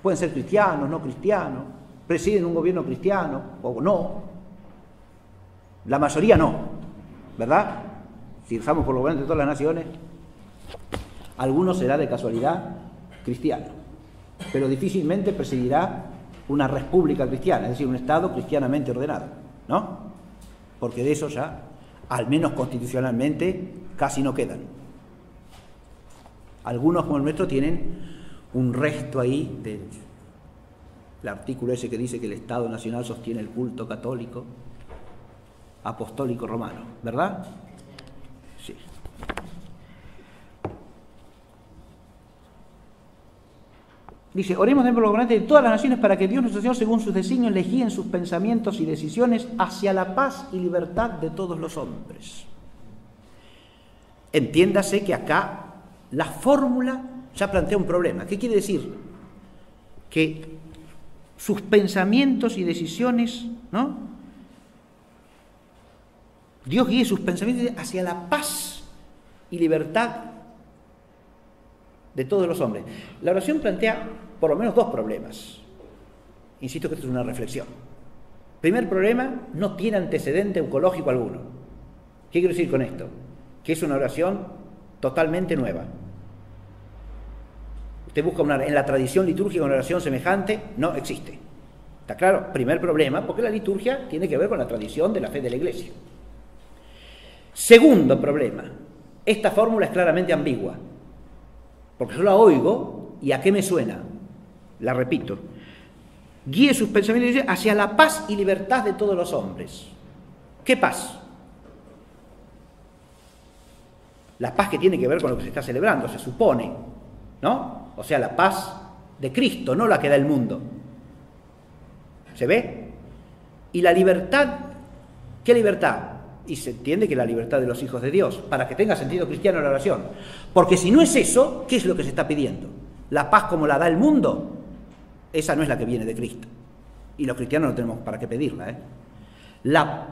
pueden ser cristianos, no cristianos, presiden un gobierno cristiano o no. La mayoría no, ¿verdad? Si rezamos por los gobernantes de todas las naciones, alguno será de casualidad cristiano, pero difícilmente presidirá una república cristiana, es decir, un Estado cristianamente ordenado, ¿no? Porque de eso ya, al menos constitucionalmente, casi no quedan. Algunos como el nuestro tienen un resto ahí del artículo ese que dice que el Estado Nacional sostiene el culto católico apostólico romano, ¿verdad? Sí. Dice, oremos por los gobernantes de todas las naciones para que Dios nuestro Señor, según sus designios, les guíe en sus pensamientos y decisiones hacia la paz y libertad de todos los hombres. Entiéndase que acá la fórmula ya plantea un problema. ¿Qué quiere decir? Que sus pensamientos y decisiones, ¿no? Dios guíe sus pensamientos hacia la paz y libertad de todos los hombres. La oración plantea por lo menos dos problemas. Insisto que esto es una reflexión. Primer problema, no tiene antecedente oncológico alguno. ¿Qué quiero decir con esto? Que es una oración totalmente nueva. Usted busca en la tradición litúrgica una oración semejante, no existe. ¿Está claro? Primer problema, porque la liturgia tiene que ver con la tradición de la fe de la Iglesia. Segundo problema, esta fórmula es claramente ambigua, porque yo la oigo y ¿a qué me suena? La repito. Guíe sus pensamientos hacia la paz y libertad de todos los hombres. ¿Qué paz? La paz que tiene que ver con lo que se está celebrando, se supone, ¿no? O sea, la paz de Cristo, no la que da el mundo. ¿Se ve? Y la libertad, ¿qué libertad? Y se entiende que la libertad de los hijos de Dios, para que tenga sentido cristiano la oración. Porque si no es eso, ¿qué es lo que se está pidiendo? La paz como la da el mundo, esa no es la que viene de Cristo. Y los cristianos no tenemos para qué pedirla, ¿eh? La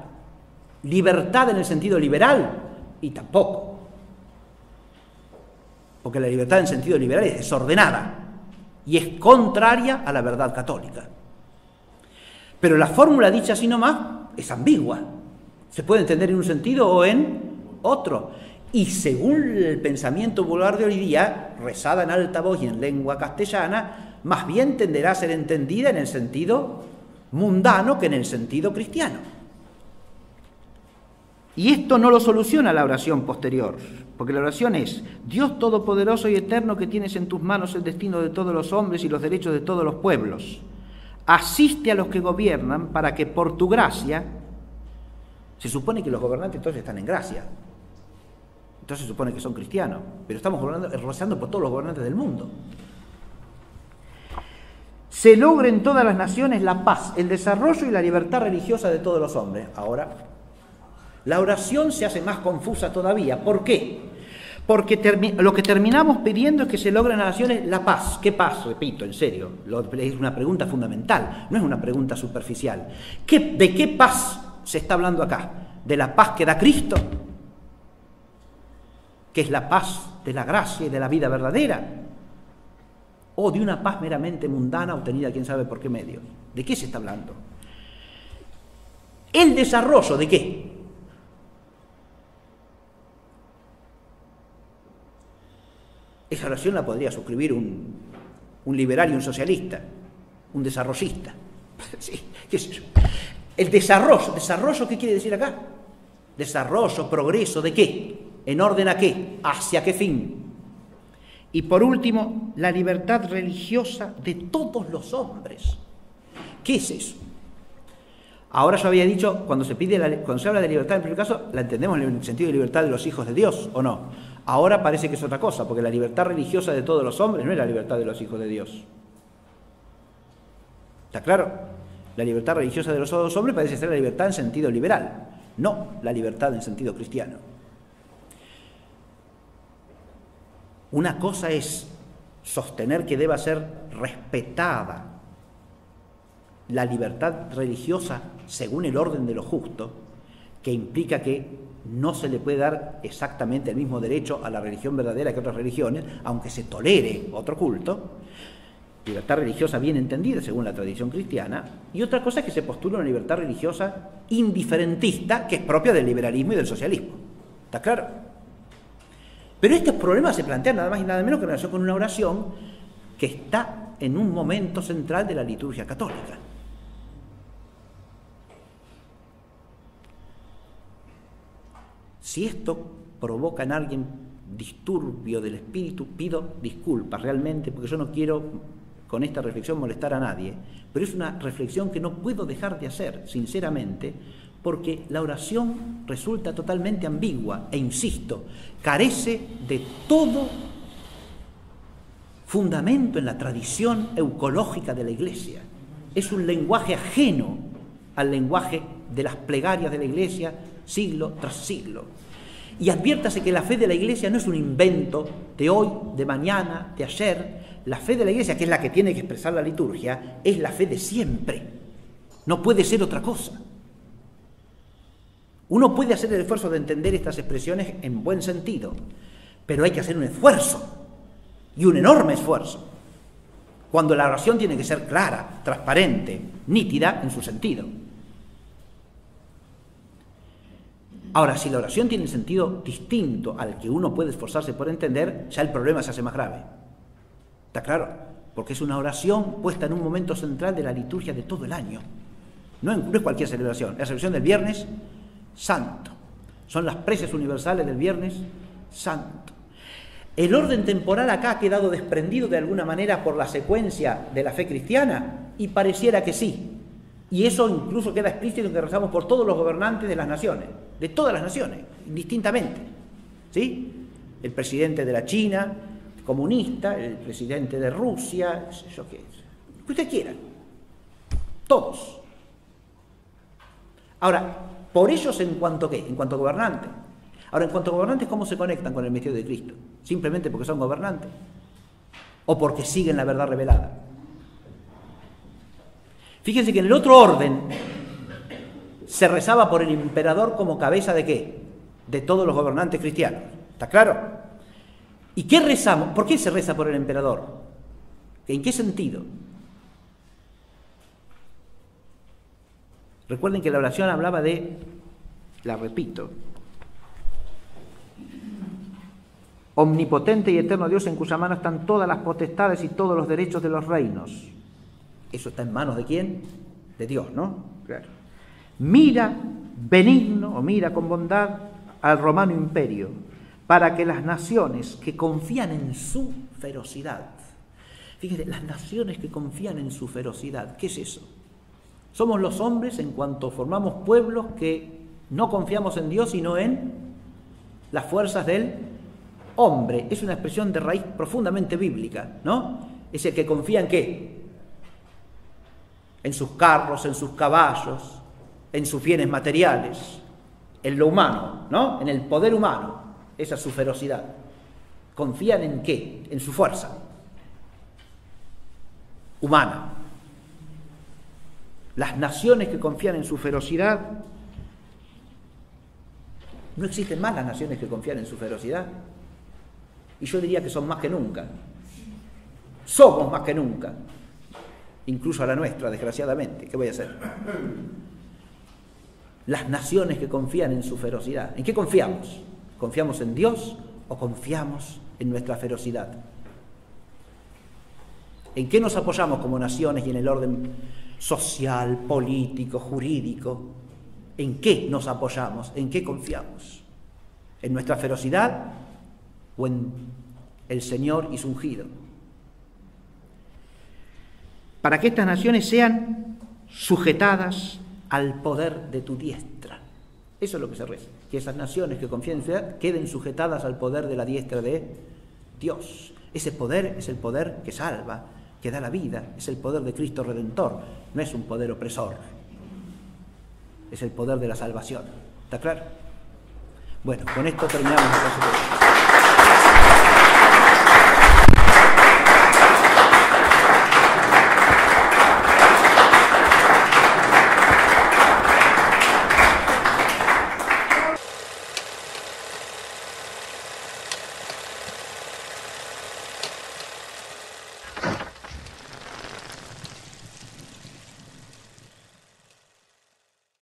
libertad en el sentido liberal, y tampoco. Porque la libertad en sentido liberal es desordenada y es contraria a la verdad católica. Pero la fórmula dicha así nomás es ambigua. Se puede entender en un sentido o en otro. Y según el pensamiento vulgar de hoy día, rezada en alta voz y en lengua castellana, más bien tenderá a ser entendida en el sentido mundano que en el sentido cristiano. Y esto no lo soluciona la oración posterior, porque la oración es: Dios todopoderoso y eterno, que tienes en tus manos el destino de todos los hombres y los derechos de todos los pueblos, asiste a los que gobiernan para que por tu gracia, se supone que los gobernantes entonces están en gracia, entonces se supone que son cristianos, pero estamos rezando por todos los gobernantes del mundo, se logre en todas las naciones la paz, el desarrollo y la libertad religiosa de todos los hombres. Ahora, la oración se hace más confusa todavía. ¿Por qué? Porque lo que terminamos pidiendo es que se logre en las naciones la paz. ¿Qué paz? Repito, en serio, es una pregunta fundamental, no es una pregunta superficial. ¿De qué paz se está hablando acá? ¿De la paz que da Cristo? ¿Que es la paz de la gracia y de la vida verdadera? ¿O de una paz meramente mundana obtenida quién sabe por qué medio? ¿De qué se está hablando? ¿El desarrollo de qué? Esa oración la podría suscribir un liberal y un socialista, un desarrollista. Sí, ¿qué es eso? El ¿desarrollo qué quiere decir acá? Desarrollo, progreso, ¿de qué? ¿En orden a qué? ¿Hacia qué fin? Y por último, la libertad religiosa de todos los hombres. ¿Qué es eso? Ahora yo había dicho, cuando se habla de libertad, en primer caso, la entendemos en el sentido de libertad de los hijos de Dios, ¿o no? Ahora parece que es otra cosa, porque la libertad religiosa de todos los hombres no es la libertad de los hijos de Dios. ¿Está claro? La libertad religiosa de los hombres parece ser la libertad en sentido liberal, no la libertad en sentido cristiano. Una cosa es sostener que deba ser respetada la libertad religiosa según el orden de lo justo, que implica que no se le puede dar exactamente el mismo derecho a la religión verdadera que a otras religiones, aunque se tolere otro culto. Libertad religiosa bien entendida según la tradición cristiana. Y otra cosa es que se postula una libertad religiosa indiferentista, que es propia del liberalismo y del socialismo. ¿Está claro? Pero estos problemas se plantean nada más y nada menos que en relación con una oración que está en un momento central de la liturgia católica. Si esto provoca en alguien disturbio del espíritu, pido disculpas realmente, porque yo no quiero con esta reflexión molestar a nadie, pero es una reflexión que no puedo dejar de hacer, sinceramente, porque la oración resulta totalmente ambigua e, insisto, carece de todo fundamento en la tradición eucológica de la Iglesia. Es un lenguaje ajeno al lenguaje de las plegarias de la Iglesia siglo tras siglo. Y adviértase que la fe de la Iglesia no es un invento de hoy, de mañana, de ayer. La fe de la Iglesia, que es la que tiene que expresar la liturgia, es la fe de siempre. No puede ser otra cosa. Uno puede hacer el esfuerzo de entender estas expresiones en buen sentido, pero hay que hacer un esfuerzo, y un enorme esfuerzo, cuando la oración tiene que ser clara, transparente, nítida en su sentido. Ahora, si la oración tiene un sentido distinto al que uno puede esforzarse por entender, ya el problema se hace más grave. ¿Está claro? Porque es una oración puesta en un momento central de la liturgia de todo el año. No es cualquier celebración. La celebración del Viernes Santo. Son las preces universales del Viernes Santo. El orden temporal acá ha quedado desprendido de alguna manera por la secuencia de la fe cristiana, y pareciera que sí. Y eso incluso queda explícito en que rezamos por todos los gobernantes de las naciones, de todas las naciones, indistintamente. ¿Sí? El presidente de la China comunista, el presidente de Rusia, no sé yo qué, que usted quiera. Todos. Ahora, por ellos en cuanto a ¿qué? En cuanto a gobernantes. Ahora, en cuanto a gobernantes, ¿cómo se conectan con el misterio de Cristo? ¿Simplemente porque son gobernantes? ¿O porque siguen la verdad revelada? Fíjense que en el otro orden se rezaba por el emperador como cabeza ¿de qué? De todos los gobernantes cristianos. ¿Está claro? ¿Y qué rezamos? ¿Por qué se reza por el emperador? ¿En qué sentido? Recuerden que la oración hablaba de, la repito, omnipotente y eterno Dios, en cuya mano están todas las potestades y todos los derechos de los reinos. ¿Eso está en manos de quién? De Dios, ¿no? Claro. Mira benigno, o mira con bondad, al romano imperio, para que las naciones que confían en su ferocidad, fíjense, las naciones que confían en su ferocidad, ¿qué es eso? Somos los hombres en cuanto formamos pueblos que no confiamos en Dios sino en las fuerzas del hombre. Es una expresión de raíz profundamente bíblica, ¿no? Es el que confía en ¿qué? En sus carros, en sus caballos, en sus bienes materiales, en lo humano, ¿no? En el poder humano. Esa es su ferocidad. ¿Confían en qué? En su fuerza humana. Las naciones que confían en su ferocidad, no existen más las naciones que confían en su ferocidad. Y yo diría que son más que nunca. Somos más que nunca. Incluso a la nuestra, desgraciadamente. ¿Qué voy a hacer? Las naciones que confían en su ferocidad. ¿En qué confiamos? ¿Confiamos en Dios o confiamos en nuestra ferocidad? ¿En qué nos apoyamos como naciones y en el orden social, político, jurídico? ¿En qué nos apoyamos? ¿En qué confiamos? ¿En nuestra ferocidad o en el Señor y su ungido? Para que estas naciones sean sujetadas al poder de tu diestra. Eso es lo que se reza. Que esas naciones que confían en su ferocidad queden sujetadas al poder de la diestra de Dios. Ese poder es el poder que salva, que da la vida, es el poder de Cristo Redentor, no es un poder opresor, es el poder de la salvación. ¿Está claro? Bueno, con esto terminamos.